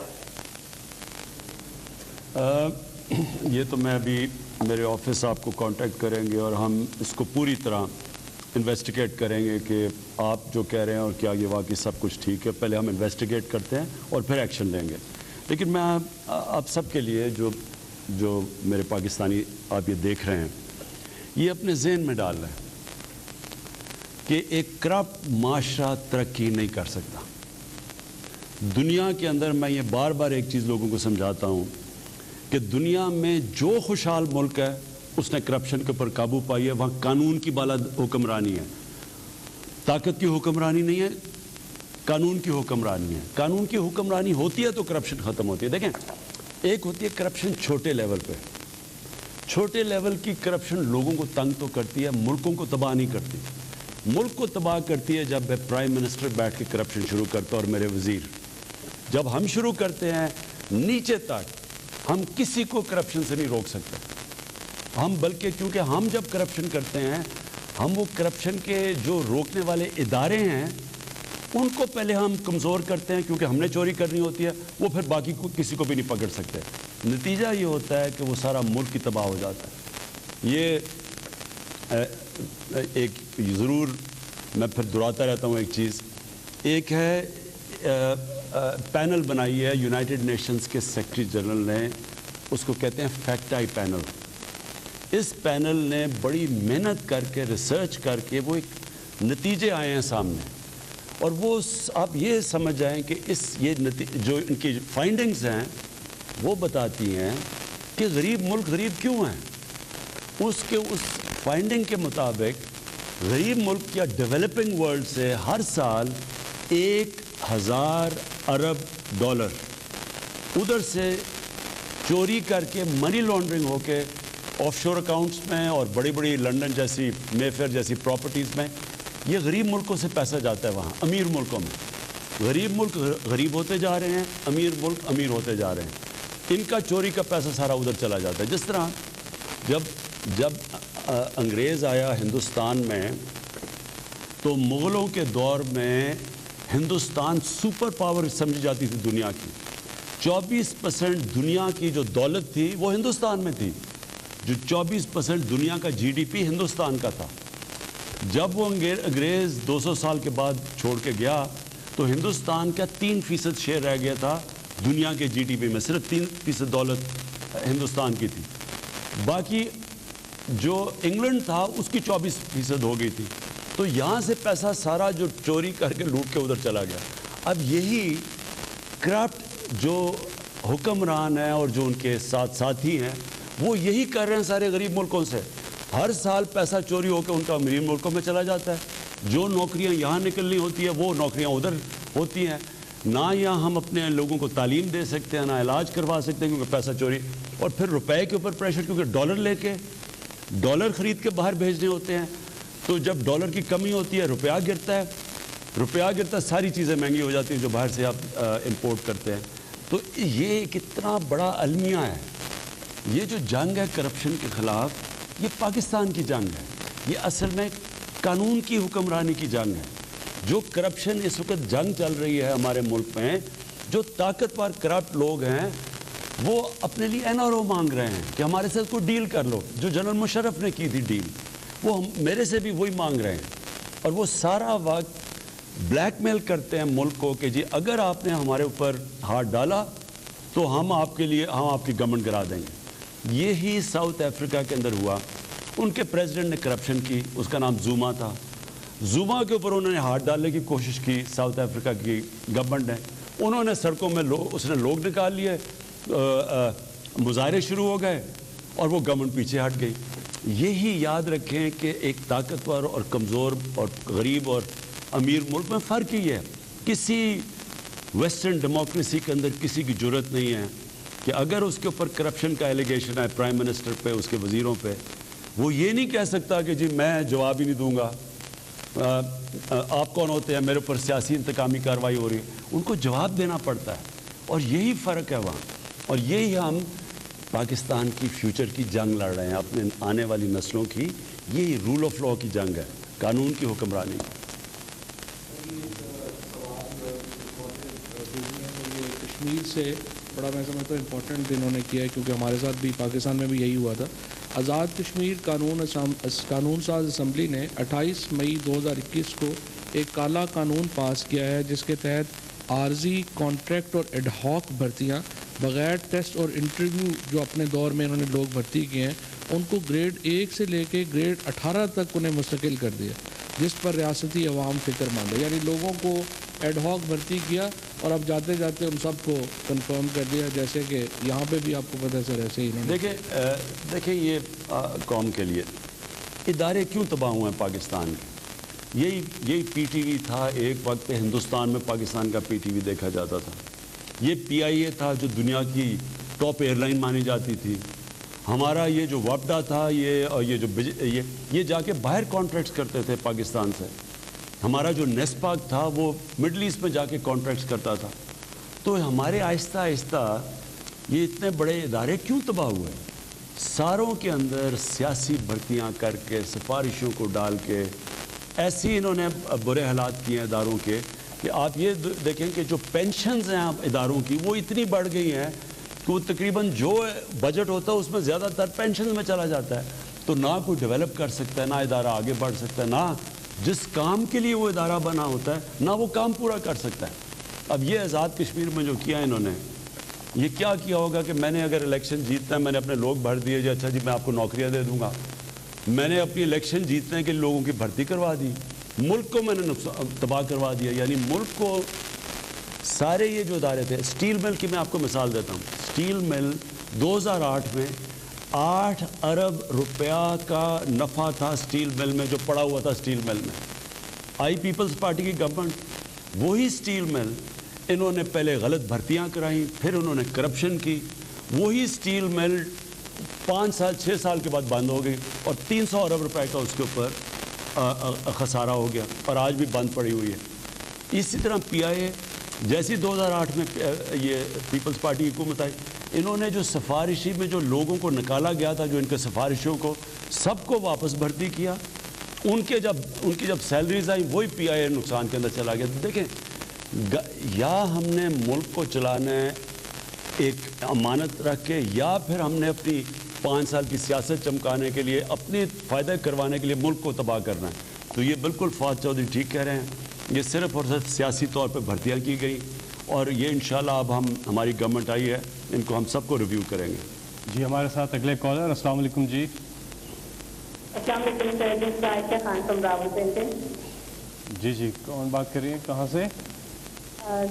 یہ تو میں ابھی میرے آفس آپ کو کانٹیکٹ کریں گے اور ہم اس کو پوری طرح انویسٹیگیٹ کریں گے کہ آپ جو کہہ رہے ہیں اور کیا یہ واقعی سب کچھ ٹھیک ہے. پہلے ہم انویسٹیگیٹ کرتے ہیں اور پھر ایکشن لیں گے. لیکن میں آپ سب کے لیے جو میرے پاکستانی آپ یہ دیکھ رہے ہیں، یہ اپنے ذہن میں ڈال رہے ہیں کہ ایک کرپٹ معاشرہ ترقی نہیں کر سکتا. دنیا کے اندر میں یہ بار بار ایک چیز لوگوں کو سمجھاتا ہوں کہ دنیا میں جو خوشحال ملک ہے اس نے کرپشن کے اوپر قابو پائی ہے. وہاں قانون کی بالا حکمرانی ہے، طاقت کی حکمرانی نہیں ہے، قانون کی حکمرانی ہے. قانون کی حکمرانی ہوتی ہے تو کرپشن ختم ہوتی ہے. دیکھیں، ایک ہوتی ہے کرپشن چھوٹے لیول پہ. چھوٹے لیول کی کرپشن لوگوں کو تنگ تو کرتی ہے، ملکوں کو تباہ نہیں کرتی. ملک کو تباہ کرتی ہے جب پرائم منسٹر بیٹھ کے کرپشن شروع کرتا اور میرے وزیر. جب ہم شروع کرتے ہیں نیچے تک، ہم کسی کو کرپشن سے نہیں روک سکتے. ہم بلکہ کیونکہ ہم جب کرپشن کرتے ہیں، ہم وہ کرپشن کے جو روکنے والے ادارے ہیں ان کو پہلے ہم کمزور کرتے ہیں، کیونکہ ہم نے چوری کرنی ہوتی ہے، وہ پھر باقی کو کسی کو بھی نہیں پکڑ سکتے. نتیجہ یہ ہوتا ہے کہ وہ سارا ملک کی تباہ ہو جاتا ہے. یہ ایک ضرور میں پھر دہراتا رہتا ہوں ایک چیز. ایک ہے پینل بنائی ہے یونائٹڈ نیشنز کے سیکرٹری جنرل نے، اس کو کہتے ہیں فیکٹ آئی پینل. اس پینل نے بڑی محنت کر کے ریسرچ کر کے وہ ایک نتیجے آئے ہیں سامنے، اور وہ آپ یہ سمجھ جائیں کہ جو ان کی فائنڈنگز ہیں وہ بتاتی ہیں کہ غریب ملک غریب کیوں ہیں. اس فائنڈنگ کے مطابق غریب ملک یا ڈیولپنگ ورلڈ سے ہر سال 1,000 ارب ڈالر ادھر سے چوری کر کے منی لانڈرنگ ہو کے آف شور اکاؤنٹس میں اور بڑی بڑی لنڈن جیسی مے فیئر جیسی پراپرٹیز میں یہ غریب ملکوں سے پیسہ جاتا ہے. وہاں امیر ملکوں میں غریب ملک غریب ہوتے جا رہے ہیں، امیر ملک امیر ہوتے جا رہے ہیں. ان کا چوری کا پیسہ سارا ادھر چلا جاتا ہے. جس طرح جب انگریز آیا ہندوستان میں تو مغلوں کے دور میں ہندوستان سپر پاور سمجھی جاتی تھی دنیا کی. 24% دنیا کی جو دولت تھی وہ ہندوستان میں تھی. جو 24% دنیا کا جی ڈی پی ہندوستان کا تھا. جب وہ انگریز 200 سال کے بعد چھوڑ کے گیا تو ہندوستان کا 3% شیئر رہ گیا تھا دنیا کے جی ڈی پی میں. صرف 3% دولت ہندوستان کی تھی. باقی جو انگلینڈ تھا اس کی 24% ہو گئی تھی. تو یہاں سے پیسہ سارا جو چوری کر کے لوٹ کے ادھر چلا گیا. اب یہی کرپٹ جو حکمران ہیں اور جو ان کے ساتھ ساتھی ہیں وہ یہی کر رہے ہیں سارے غریب ملکوں سے. ہر سال پیسہ چوری ہو کے ان کا امیر ملکوں میں چلا جاتا ہے. جو نوکریاں یہاں نکلنی ہوتی ہیں وہ نوکریاں ادھر ہوتی ہیں. نہ یہاں ہم اپنے لوگوں کو تعلیم دے سکتے ہیں, نہ علاج کروا سکتے ہیں کیونکہ پیسہ چوری. اور پھر روپے کے اوپر پریشر, کیونکہ ڈالر لے کے ڈالر خرید کے باہر بھیجنے ہوتے ہیں. تو جب ڈالر کی کمی ہوتی ہے روپیہ گرتا ہے, روپیہ گرتا ہے ساری چیزیں مہنگی ہو جاتی ہیں جو باہر سے آپ امپورٹ کرتے ہیں. تو یہ کتنا بڑا المیہ ہے. یہ جو جنگ ہے کرپشن کے خلاف یہ پاکستان کی جنگ ہے. یہ اصل میں قانون کی حکمرانی کی جنگ ہے. جو کرپشن اس وقت جنگ چل رہی ہے ہمارے ملک میں, جو طاقتور کرپٹ لوگ ہیں وہ اپنے لیے این آر او مانگ رہے ہیں کہ ہمارے ساتھ کوئی ڈیل کر لو. جو جنرل مشرف نے کی تھی ڈیل وہ میرے سے بھی وہی مانگ رہے ہیں. اور وہ سارا وقت بلیک میل کرتے ہیں ملک کو کہ جی اگر آپ نے ہمارے اوپر ہاتھ ڈالا تو ہم آپ کے لیے آپ کی گورنمنٹ گرا دیں گے. یہی ساؤتھ افریقہ کے اندر ہوا. ان کے پریزیڈنٹ نے کرپشن کی, اس کا نام زوما تھا. زوما کے اوپر انہوں نے ہاتھ ڈالنے کی کوشش کی ساؤتھ افریقہ کی گورنمنٹ نے. انہوں نے سڑکوں میں اس نے لوگ نکال لیے, مظاہرے شروع ہو گئے اور وہ گورنمنٹ پیچھے ہٹ گئی. یہی یاد رکھیں کہ ایک طاقتور اور کمزور اور غریب اور امیر ملک میں فرق ہی ہے. کسی ویسٹرن ڈیموکریسی کے اندر کسی کی جرت نہیں ہے کہ اگر اس کے اوپر کرپشن کا ایلیگیشن ہے پرائم منسٹر پہ, اس کے وزیروں پہ, وہ یہ نہیں کہہ سکتا کہ جی میں جواب ہی نہیں دوں گا, آپ کون ہوتے ہیں, میرے اوپر سیاسی انتقامی کارروائی ہو رہی ہے. ان کو جواب دینا پڑتا ہے. اور یہی فرق ہے وہاں. اور یہی ہم پاکستان کی فیوچر کی جنگ لڑ رہے ہیں, اپنے آنے والی نسلوں کی. یہی رول آف لا کی جنگ ہے, قانون کی حکمرانی. کشمیر سے بڑا میں سمجھتا ہوں امپورٹنٹ انہوں نے کیا ہے, کیونکہ ہمارے ساتھ بھی پاکستان میں بھی یہی ہوا تھا. آزاد کشمیر قانون ساز اسمبلی نے 28 مئی 2021 کو ایک کالا قانون پاس کیا ہے جس کے تحت عارضی کانٹریکٹ اور ایڈ ہاک بھرتیاں بغیر ٹیسٹ اور انٹرویو جو اپنے دور میں انہوں نے لوگ بھرتی کیے ہیں ان کو گریڈ 1 سے لے کے گریڈ 18 تک انہیں مستقل کر دیا, جس پر ریاستی عوام فکر مند ہے. یعنی لوگوں کو ایڈ ہاک بھرتی کیا اور اب جاتے جاتے ان سب کو کنفرم کر دیا, جیسے کہ یہاں پہ بھی آپ کو پتہ سر ایسے ہی نہیں. دیکھیں یہ قوم کے لیے ادارے کیوں تباہ ہوئے ہیں پاکستان کے. یہی پی ٹی وی تھا ایک وقت پہ ہندوستان میں پاکستان کا پی ٹی وی دیکھا جاتا تھا. یہ پی آئی اے تھا جو دنیا کی ٹاپ ایئر لائن مانی جاتی تھی. ہمارا یہ جو وابڈا تھا یہ جا کے باہر کانٹریکٹس کرتے تھے پاکستان سے. ہمارا جو نیسپاک تھا وہ مڈل ایسٹ میں جا کے کانٹریکٹس کرتا تھا. تو ہمارے آہستہ آہستہ یہ اتنے بڑے ادارے کیوں تباہ ہوئے. ساروں کے اندر سیاسی بھرتیاں کر کے سفارشوں کو ڈال کے ایسی انہوں نے برے حالات کیے ہیں اداروں کے کہ آپ یہ دیکھیں کہ جو پینشنز ہیں اداروں کی وہ اتنی بڑھ گئی ہیں کہ وہ تقریباً جو بجٹ ہوتا ہے اس میں زیادہ تر پینشنز میں چلا جاتا ہے. تو نہ کوئی ڈیولپ کر سکتا ہے, نہ ادارہ آگے بڑھ سکتا ہے, نہ جس کام کے لیے وہ ادارہ بنا ہوتا ہے نہ وہ کام پورا کر سکتا ہے. اب یہ آزاد کشمیر میں جو کیا انہوں نے, یہ کیا کیا ہوگا کہ میں نے اگر الیکشن جیتنا ہے, میں نے اپنے لوگ بھر دیے, جو اچھا جی میں آپ کو نوکریاں دے دوں گا. میں نے اپنی الیکشن جیتنے کے لوگوں کی بھرتی کروا دی, ملک کو میں نے تباہ کروا دیا. یعنی ملک کو سارے یہ جو ادارے تھے, اسٹیل مل کی میں آپ کو مثال دیتا ہوں. اسٹیل مل 2008 میں 8 ارب روپیہ کا نفع تھا اسٹیل مل میں, جو پڑا ہوا تھا اسٹیل مل میں. آئی پیپلز پارٹی کی گورنمنٹ وہی اسٹیل مل انہوں نے پہلے غلط بھرتیاں کرائیں, پھر انہوں نے کرپشن کی. وہی اسٹیل مل 5 سال 6 سال کے بعد بند ہو گئی اور 300 ارب روپے کا اس کے اوپر خسارہ ہو گیا اور آج بھی بند پڑی ہوئی ہے. اسی طرح پی آئی اے جیسی 2008 میں یہ پیپلز پارٹی کی حکومت آئی, انہوں نے جو سفارشی میں جو لوگوں کو نکالا گیا تھا، جو ان کے سفارشوں کو سب کو واپس بھرتی کیا. ان کی جب سیلریز آئیں وہی پی آئی اے نقصان کے اندر چلا گیا. دیکھیں یا ہم نے ملک کو چلانا ہے ایک امانت رکھ کے، یا پھر ہم نے اپنی 5 سال کی سیاست چمکانے کے لیے، اپنے فائدہ کروانے کے لیے ملک کو تباہ کرنا ہے. تو یہ بالکل فواد چودھری ٹھیک کہہ رہے ہیں. یہ صرف اور صرف سیاسی طور پہ بھرتیاں کی گئی، اور یہ انشاءاللہ اب ہماری گورنمنٹ آئی ہے، ان کو ہم سب کو ریویو کریں گے. جی ہمارے ساتھ اگلے کالر. السلام علیکم. جی السلام علیکم سر، جس عائشہ خان فرام راولپنڈی. جی کون بات کر رہی ہیں، کہاں سے؟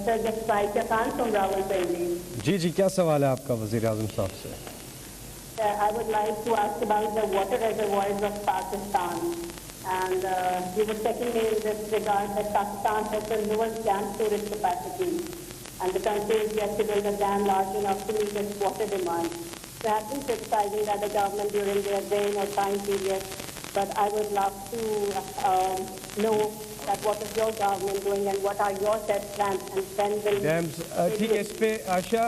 سر جس عائشہ خان فرام راولپنڈی. جی کیا سوال ہے آپ کا وزیر اعظم صاحب سے؟ I would like to ask about the water reservoirs of Pakistan. And we were checking in this regard that Pakistan has the lowest dam storage capacity. And the country is yet to build a dam large enough to meet its water demand. They have been criticizing that the government during their reign or time period. But I would love to know that what is your government doing and what are your set plans and when will... dams ٹھیک ہے، اس پہ عائشہ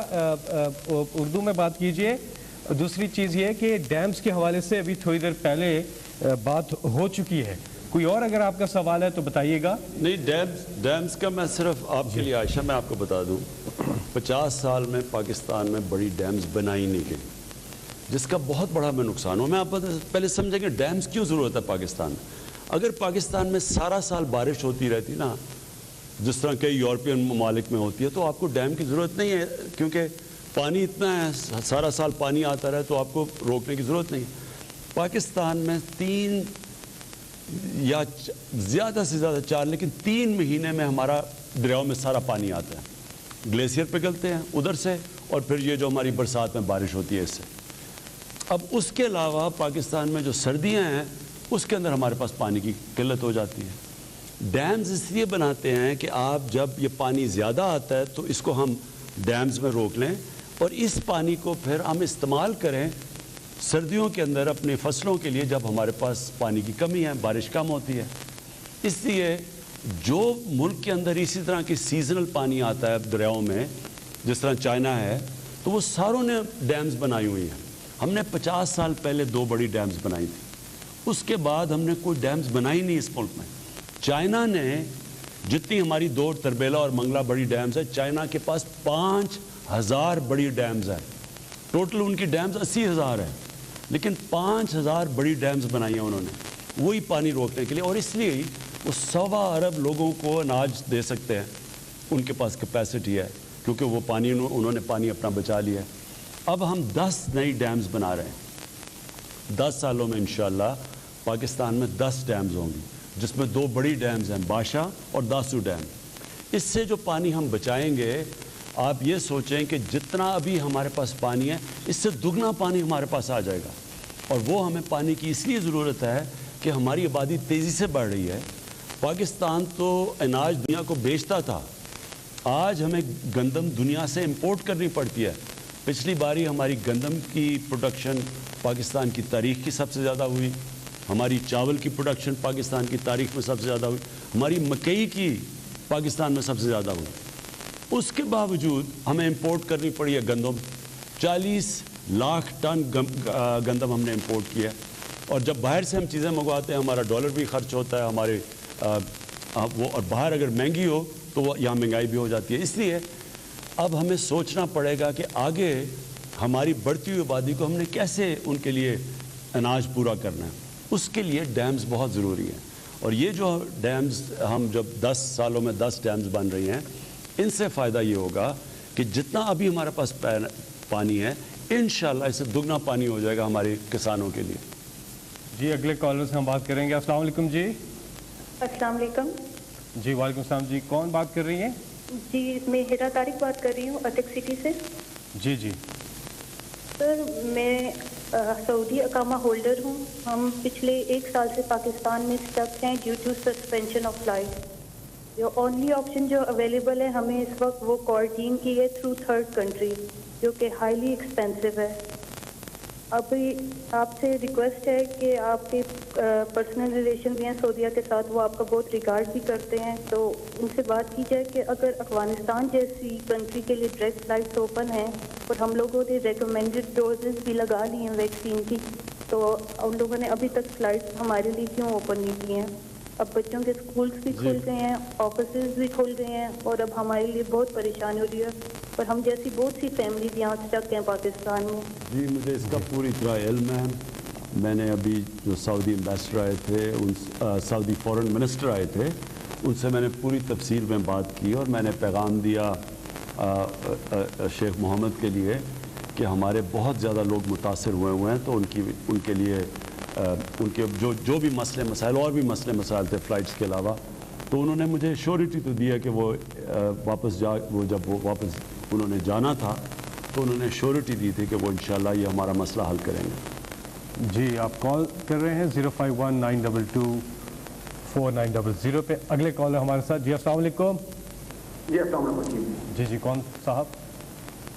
اردو میں بات کیجئے. دوسری چیز یہ کہ ڈیمز کے حوالے سے ابھی تھوڑی دیر پہلے بات ہو چکی ہے. کوئی اور اگر آپ کا سوال ہے تو بتائیے گا. نہیں، ڈیمز کا میں صرف آپ کے لیے عائشہ میں آپ کو بتا دوں 50 سال میں پاکستان میں بڑی ڈیمز بنائی نہیں گئی، جس کا بہت بڑا ہمیں نقصان ہو. میں آپ پہلے سمجھیں کہ ڈیمز کیوں ضرورت ہے پاکستان میں. اگر پاکستان میں سارا سال بارش ہوتی رہتی نا، جس طرح کئی یورپین ممالک میں ہوتی ہے، تو آپ کو ڈیم کی ضرورت نہیں ہے، کیونکہ پانی اتنا ہے، سارا سال پانی آتا رہے تو آپ کو روکنے کی ضرورت نہیں. پاکستان میں 3 یا زیادہ سے زیادہ 4 لیکن 3 مہینے میں ہمارا دریاؤں میں سارا پانی آتا ہے. گلیشیئر پگھلتے ہیں ادھر سے، اور پھر یہ جو ہماری برسات میں بارش ہوتی ہے اس سے. اب اس کے علاوہ پاکستان میں جو سردیاں ہیں اس کے اندر ہمارے پاس پانی کی قلت ہو جاتی ہے. ڈیمز اس لیے بناتے ہیں کہ آپ جب یہ پانی زیادہ آتا ہے تو اس کو ہم ڈیمز میں روک لیں، اور اس پانی کو پھر ہم استعمال کریں سردیوں کے اندر اپنی فصلوں کے لیے، جب ہمارے پاس پانی کی کمی ہے، بارش کم ہوتی ہے. اس لیے جو ملک کے اندر اسی طرح کی سیزنل پانی آتا ہے دریاؤں میں، جس طرح چائنا ہے، تو وہ ساروں نے ڈیمز بنائی ہوئی ہیں. ہم نے 50 سال پہلے 2 بڑی ڈیمز بنائی تھی، اس کے بعد ہم نے کوئی ڈیمز بنائی نہیں اس ملک میں. چائنا نے جتنی ہماری 2 تربیلا اور منگلا بڑی ڈیمز ہے، چائنا کے پاس 5000 بڑی ڈیمز ہیں. ٹوٹل ان کی ڈیمز 80,000 ہے، لیکن 5000 بڑی ڈیمز بنائی ہیں انہوں نے وہی پانی روکنے کے لیے. اور اس لیے وہ 1.25 ارب لوگوں کو اناج دے سکتے ہیں، ان کے پاس کیپیسٹی ہے، کیونکہ وہ پانی انہوں نے پانی اپنا بچا لیا ہے. اب ہم 10 نئی ڈیمز بنا رہے ہیں. 10 سالوں میں انشاءاللہ پاکستان میں 10 ڈیمز ہوں گی، جس میں 2 بڑی ڈیمز ہیں، باشا اور داسو ڈیم. اس سے جو پانی ہم بچائیں گے، آپ یہ سوچیں کہ جتنا ابھی ہمارے پاس پانی ہے اس سے دگنا پانی ہمارے پاس آ جائے گا. اور وہ ہمیں پانی کی اس لیے ضرورت ہے کہ ہماری آبادی تیزی سے بڑھ رہی ہے. پاکستان تو اناج دنیا کو بیچتا تھا، آج ہمیں گندم دنیا سے امپورٹ کرنی پڑتی ہے. پچھلی باری ہماری گندم کی پروڈکشن پاکستان کی تاریخ کی سب سے زیادہ ہوئی، ہماری چاول کی پروڈکشن پاکستان کی تاریخ میں سب سے زیادہ ہوئی، ہماری مکئی کی پاکستان میں سب سے زیادہ ہوئی. اس کے باوجود ہمیں امپورٹ کرنی پڑی ہے گندم. 40 لاکھ ٹن گندم ہم نے امپورٹ کیا ہے. اور جب باہر سے ہم چیزیں منگواتے ہیں ہمارا ڈالر بھی خرچ ہوتا ہے ہمارے وہ، اور باہر اگر مہنگی ہو تو وہ یہاں مہنگائی بھی ہو جاتی ہے. اس لیے اب ہمیں سوچنا پڑے گا کہ آگے ہماری بڑھتی ہوئی آبادی کو ہم نے کیسے ان کے لیے اناج پورا کرنا ہے. اس کے لیے ڈیمز بہت ضروری ہیں. اور یہ جو ڈیمز ہم جب 10 سالوں میں 10 ڈیمز بن رہی ہیں، ان سے فائدہ یہ ہوگا کہ جتنا ابھی ہمارے پاس پانی ہے، انشاءاللہ اس سے دگنا پانی ہو جائے گا ہمارے کسانوں کے لیے. جی اگلے کالر سے ہم بات کریں گے. السلام علیکم. جی السلام علیکم. جی وعلیکم السلام. جی کون بات کر رہی ہیں؟ جی میں ہیرا طارق بات کر رہی ہوں اٹک سٹی سے. جی سر میں سعودی اقامہ ہولڈر ہوں. ہم پچھلے 1 سال سے پاکستان میں اسٹک ہیں due to suspension of flight. جو اونلی آپشن جو اویلیبل ہے ہمیں اس وقت وہ کوارنٹین کی ہے تھرو 3rd کنٹری، جو کہ ہائیلی ایکسپینسو ہے. ابھی آپ سے ریکویسٹ ہے کہ آپ کے پرسنل ریلیشن بھی ہیں سعودیہ کے ساتھ، وہ آپ کا بہت ریگارڈ بھی کرتے ہیں، تو ان سے بات کی جائے کہ اگر افغانستان جیسی کنٹری کے لیے ڈائریکٹ فلائٹس اوپن ہیں اور ہم لوگوں نے ریکمینڈڈ ڈوزز بھی لگا لی ہیں ویکسین کی، تو ان لوگوں نے ابھی تک فلائٹس ہمارے لیے کیوں اوپن نہیں کی ہیں؟ اب بچوں کے اسکولس بھی کھل گئے ہیں، آفیسز بھی کھل گئے ہیں، اور اب ہمارے لیے بہت پریشانی ہو رہی ہے، اور ہم جیسی بہت سی فیملیز یہاں سے چک ہیں پاکستان میں۔ جی مجھے اس کا پوری طرح علم ہے۔ میں نے ابھی جو سعودی امبیسڈر آئے تھے، سعودی فورن منسٹر آئے تھے، ان سے میں نے پوری تفصیل میں بات کی، اور میں نے پیغام دیا شیخ محمد کے لیے کہ ہمارے بہت زیادہ لوگ متاثر ہوئے ہیں، تو ان کے لیے ان کے جو بھی مسئلے مسائل اور بھی مسئلے مسائل تھے فلائٹس کے علاوہ، تو انہوں نے مجھے شیورٹی تو دیا کہ وہ جب وہ واپس انہوں نے جانا تھا تو انہوں نے شیورٹی دی تھی کہ وہ انشاءاللہ یہ ہمارا مسئلہ حل کریں گے۔ جی آپ کال کر رہے ہیں 051-922 4900 پہ۔ اگلے کالر ہمارے ساتھ۔ جی السلام علیکم۔ جی السلام علیکم۔ جی کون صاحب؟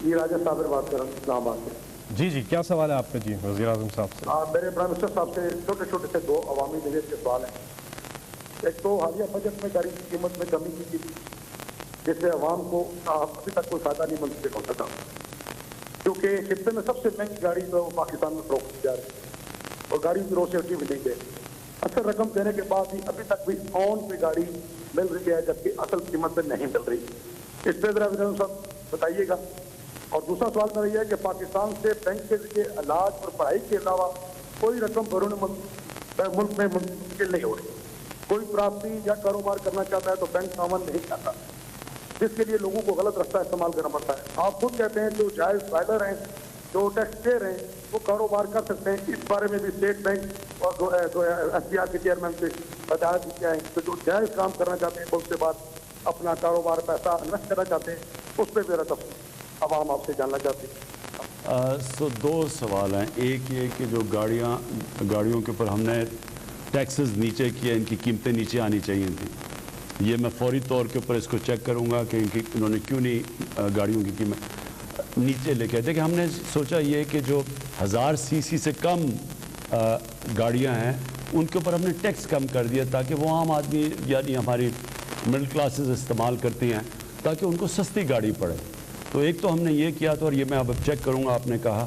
جی راجہ صابر بات کر رہا ہوں اسلام آباد سے۔ جی کیا سوال ہے آپ کا؟ جی وزیر اعظم صاحب سے۔ میرے پرائم منسٹر صاحب سے چھوٹے چھوٹے سے دو عوامی نظر کے سوال ہیں۔ ایک تو حالیہ بجٹ میں گاڑی کی قیمت میں کمی کی تھی، جس سے عوام کو ابھی تک کوئی فائدہ نہیں منتقل ہو سکا، کیونکہ خطے میں سب سے مہنگی گاڑی تو پاکستان میں فروخت کی جا رہی ہے، اور گاڑی کی روشنی بھی نہیں ہے۔ اکثر رقم دینے کے بعد بھی ابھی تک بھی آن پہ گاڑی مل رہی ہے، جبکہ اصل قیمت پہ نہیں مل رہی۔ اس پہ ذرا وزیر صاحب بتائیے گا۔ اور دوسرا سوال میرا یہ ہے کہ پاکستان سے بینک کے علاج اور پڑھائی کے علاوہ کوئی رقم بیرون ملک میں منتقل نہیں ہو رہی۔ کوئی پراپرٹی یا کاروبار کرنا چاہتا ہے تو بینک تعاون نہیں کرتا، جس کے لیے لوگوں کو غلط راستہ استعمال کرنا پڑتا ہے۔ آپ خود کہتے ہیں جو جائز فائدر ہیں، جو ٹیکس پیئر ہیں، وہ کاروبار کر سکتے ہیں۔ اس بارے میں بھی اسٹیٹ بینک اور ایس بی آر کے چیئرمین سے ہدایت کیا ہے کہ جو جائز کام کرنا چاہتے ہیں، اس کے بعد اپنا کاروبار پیسہ انویسٹ کرنا چاہتے ہیں، اس پہ میرا تفصیل عوام آپ سے جاننا چاہتے ہیں۔ دو سوال ہیں۔ ایک یہ کہ جو گاڑیوں کے اوپر ہم نے ٹیکسز نیچے کیے، ان کی قیمتیں نیچے آنی چاہیے تھیں۔ یہ میں فوری طور کے اوپر اس کو چیک کروں گا کہ انہوں نے کیوں نہیں گاڑیوں کی قیمت نیچے لے کے۔ دیکھیں ہم نے سوچا یہ کہ جو 1000 cc سے کم گاڑیاں ہیں ان کے اوپر ہم نے ٹیکس کم کر دیا، تاکہ وہ عام آدمی یعنی ہماری مڈل کلاسز استعمال کرتی ہیں، تاکہ ان کو سستی گاڑی پڑے۔ تو ایک تو ہم نے یہ کیا تھا، اور یہ میں اب چیک کروں گا۔ آپ نے کہا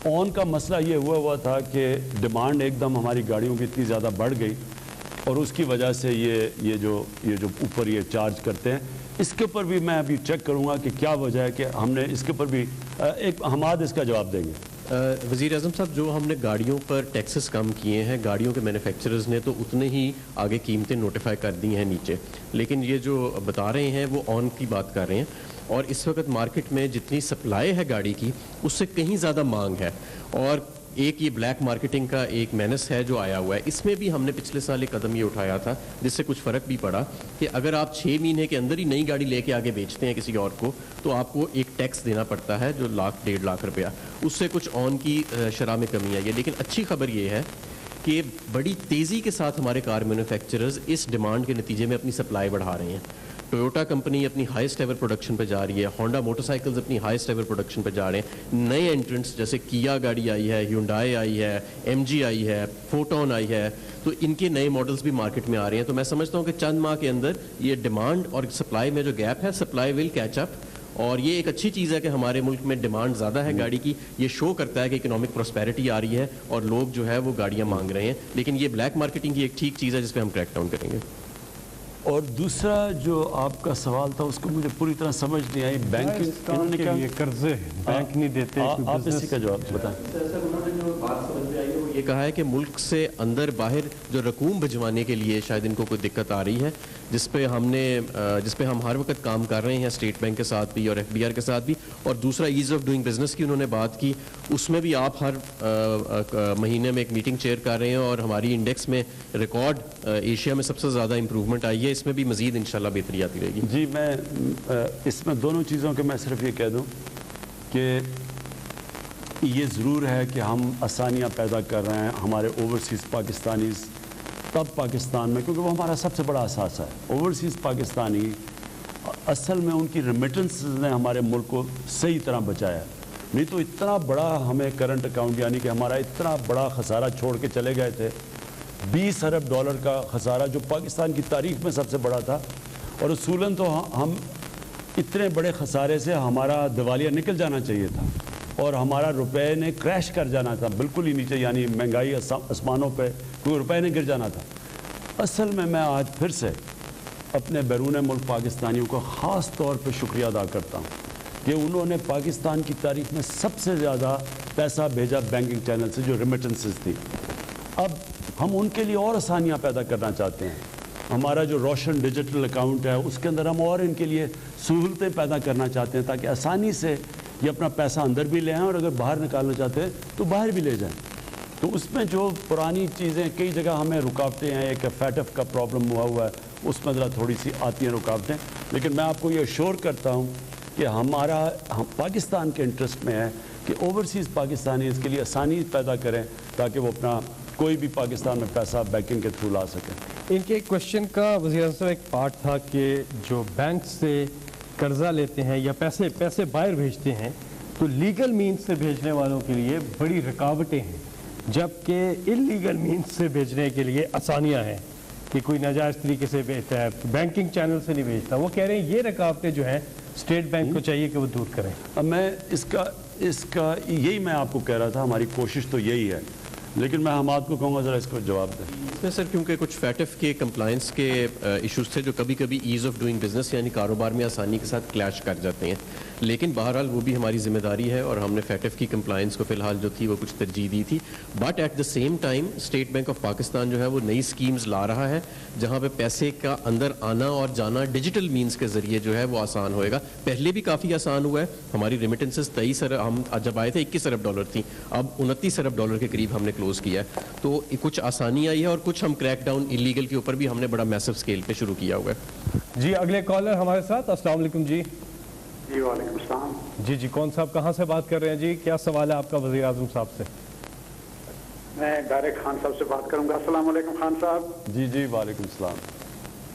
آن کا مسئلہ یہ ہوا تھا کہ ڈیمانڈ ایک دم ہماری گاڑیوں کی اتنی زیادہ بڑھ گئی، اور اس کی وجہ سے یہ جو اوپر یہ چارج کرتے ہیں، اس کے اوپر بھی میں ابھی چیک کروں گا کہ کیا وجہ ہے کہ ہم نے اس کے اوپر بھی ایک حماد اس کا جواب دیں گے۔ وزیر اعظم صاحب، جو ہم نے گاڑیوں پر ٹیکسز کم کیے ہیں، گاڑیوں کے مینوفیکچررز نے تو اتنے ہی آگے قیمتیں نوٹیفائی کر دی ہیں نیچے، لیکن یہ جو بتا رہے ہیں وہ آن کی بات کر رہے ہیں، اور اس وقت مارکیٹ میں جتنی سپلائی ہے گاڑی کی اس سے کہیں زیادہ مانگ ہے، اور ایک یہ بلیک مارکیٹنگ کا ایک مینس ہے جو آیا ہوا ہے۔ اس میں بھی ہم نے پچھلے سال ایک قدم یہ اٹھایا تھا جس سے کچھ فرق بھی پڑا کہ اگر آپ 6 مہینے کے اندر ہی نئی گاڑی لے کے آگے بیچتے ہیں کسی اور کو، تو آپ کو ایک ٹیکس دینا پڑتا ہے جو 1.5 لاکھ روپیہ، اس سے کچھ آن کی شرح میں کمی آئی ہے۔ لیکن اچھی خبر یہ ہے کہ بڑی تیزی کے ساتھ ہمارے کار مینوفیکچررز اس ڈیمانڈ کے نتیجے میں اپنی سپلائی بڑھا رہے ہیں۔ ٹویوٹا کمپنی اپنی ہائیسٹ ایور پروڈکشن پہ جا رہی ہے، ہونڈا موٹر سائیکلز اپنی ہائیسٹ ایور پروڈکشن پہ جا رہے ہیں، نئے انٹرنٹس جیسے کیا گاڑی آئی ہے، ہیونڈائی آئی ہے، ایم جی آئی ہے، فوٹون آئی ہے، تو ان کے نئے ماڈلز بھی مارکیٹ میں آ رہے ہیں۔ تو میں سمجھتا ہوں کہ چند ماہ کے اندر یہ ڈیمانڈ اور سپلائی میں جو گیپ ہے، سپلائی ول کیچ اپ، اور یہ ایک اچھی چیز ہے کہ ہمارے ملک میں ڈیمانڈ زیادہ ہے گاڑی کی۔ یہ شو کرتا ہے کہ اکنامک پراسپیرٹی آ رہی ہے اور لوگ جو ہے وہ گاڑیاں مانگ رہے ہیں، لیکن یہ بلیک مارکیٹنگ کی ایک ٹھیک چیز ہے جس پہ ہم کریک ڈاؤن کریں گے۔ اور دوسرا جو آپ کا سوال تھا اس کو مجھے پوری طرح سمجھ نہیں آئی۔ بینکنگ انہوں نے کیا قرضے بینک نہیں دیتے، آپ اسی کا جواب بتائیں۔ انہوں نے جو بات سمجھ میں آئی ہے وہ یہ کہا ہے کہ ملک سے اندر باہر جو رقوم بھجوانے کے لیے شاید ان کو کوئی دقت آ رہی ہے، جس پہ ہم ہر وقت کام کر رہے ہیں اسٹیٹ بینک کے ساتھ بھی اور ایف بی آر کے ساتھ بھی۔ اور دوسرا ایز آف ڈوئنگ بزنس کی انہوں نے بات کی، اس میں بھی آپ ہر مہینے میں ایک میٹنگ چیئر کر رہے ہیں، اور ہماری انڈیکس میں ریکارڈ ایشیا میں سب سے زیادہ امپروومنٹ آئی ہے، اس میں بھی مزید انشاءاللہ بہتری آتی رہے گی۔ جی میں اس میں دونوں چیزوں کے میں صرف یہ کہہ دوں کہ یہ ضرور ہے کہ ہم آسانیاں پیدا کر رہے ہیں ہمارے اوورسیز پاکستانیز تب پاکستان میں، کیونکہ وہ ہمارا سب سے بڑا اثاثہ ہے۔ اوورسیز پاکستانی اصل میں ان کی ریمیٹنس نے ہمارے ملک کو صحیح طرح بچایا ہے۔ نہیں تو اتنا بڑا ہمیں کرنٹ اکاؤنٹ یعنی کہ ہمارا اتنا بڑا خسارہ چھوڑ کے چلے گئے تھے, $20 ارب کا خسارہ جو پاکستان کی تاریخ میں سب سے بڑا تھا, اور اصولاً تو ہم اتنے بڑے خسارے سے ہمارا دیوالیہ نکل جانا چاہیے تھا اور ہمارا روپے نے کریش کر جانا تھا بالکل ہی نیچے, یعنی مہنگائی آسمانوں پہ, کوئی روپے نے گر جانا تھا. اصل میں آج پھر سے اپنے بیرون ملک پاکستانیوں کو خاص طور پہ شکریہ ادا کرتا ہوں کہ انہوں نے پاکستان کی تاریخ میں سب سے زیادہ پیسہ بھیجا بینکنگ چینل سے, جو ریمیٹنسز تھی. اب ہم ان کے لیے اور آسانیاں پیدا کرنا چاہتے ہیں. ہمارا جو روشن ڈیجیٹل اکاؤنٹ ہے اس کے اندر ہم اور ان کے لیے سہولتیں پیدا کرنا چاہتے ہیں تاکہ آسانی سے یہ اپنا پیسہ اندر بھی لے آئیں اور اگر باہر نکالنا چاہتے ہیں تو باہر بھی لے جائیں. تو اس میں جو پرانی چیزیں کئی جگہ ہمیں رکاوٹیں ہیں, ایک FATF کا پرابلم ہوا ہے, اس میں ذرا تھوڑی سی آتی ہیں رکاوٹیں, لیکن میں آپ کو یہ ایشور کرتا ہوں کہ ہم پاکستان کے انٹرسٹ میں ہے کہ اوورسیز پاکستانی اس کے لیے آسانی پیدا کریں تاکہ وہ اپنا کوئی بھی پاکستان میں پیسہ بینکنگ کے تھرو لا سکیں. ان کے ایک کوشچن کا وزیر اعظم ایک پارٹ تھا کہ جو بینک سے قرضہ لیتے ہیں یا پیسے باہر بھیجتے ہیں تو لیگل مینز سے بھیجنے والوں کے لیے بڑی رکاوٹیں ہیں, جبکہ انلیگل مینز سے بھیجنے کے لیے آسانیاں ہیں کہ کوئی ناجائز طریقے سے بھیجتا ہے, بینکنگ چینل سے نہیں بھیجتا. وہ کہہ رہے ہیں یہ رکاوٹیں جو ہیں اسٹیٹ بینک کو چاہیے کہ وہ دور کریں. اب میں اس کا یہی میں آپ کو کہہ رہا تھا, ہماری کوشش تو یہی ہے, لیکن میں حماد کو کہوں گا ذرا اس کو جواب دیں. اس میں سر کیونکہ کچھ FATF کے کمپلائنس کے ایشوز تھے جو کبھی کبھی ایز آف ڈوئنگ بزنس یعنی کاروبار میں آسانی کے ساتھ کلیش کر جاتے ہیں, لیکن بہرحال وہ بھی ہماری ذمہ داری ہے اور ہم نے FATF کی کمپلائنس کو فی الحال جو تھی وہ کچھ ترجیح دی تھی. But at the same time State Bank of Pakistan جو ہے وہ نئی اسکیمز لا رہا ہے جہاں پہ پیسے کا اندر آنا اور جانا ڈیجیٹل مینز کے ذریعے جو ہے وہ آسان ہوئے گا. پہلے بھی کافی آسان ہوا ہے, ہماری ریمیٹنسز 23 ارب, ہم جب آئے تھے $21 ارب تھیں, اب $29 ارب کے قریب ہم نے کلوز کیا ہے. تو کچھ آسانی آئی ہے اور کچھ ہم کریک ڈاؤن انلیگل کے اوپر بھی ہم نے بڑا میسو اسکیل پہ شروع کیا ہوا ہے. جی اگلے کالر ہمارے ساتھ. السلام علیکم. جی جی وعلیکم السلام. جی کون صاحب کہاں سے بات کر رہے ہیں؟ جی کیا سوال ہے آپ کا وزیر اعظم صاحب سے؟ میں ڈائریکٹ خان صاحب سے بات کروں گا. السلام علیکم خان صاحب. جی وعلیکم السلام.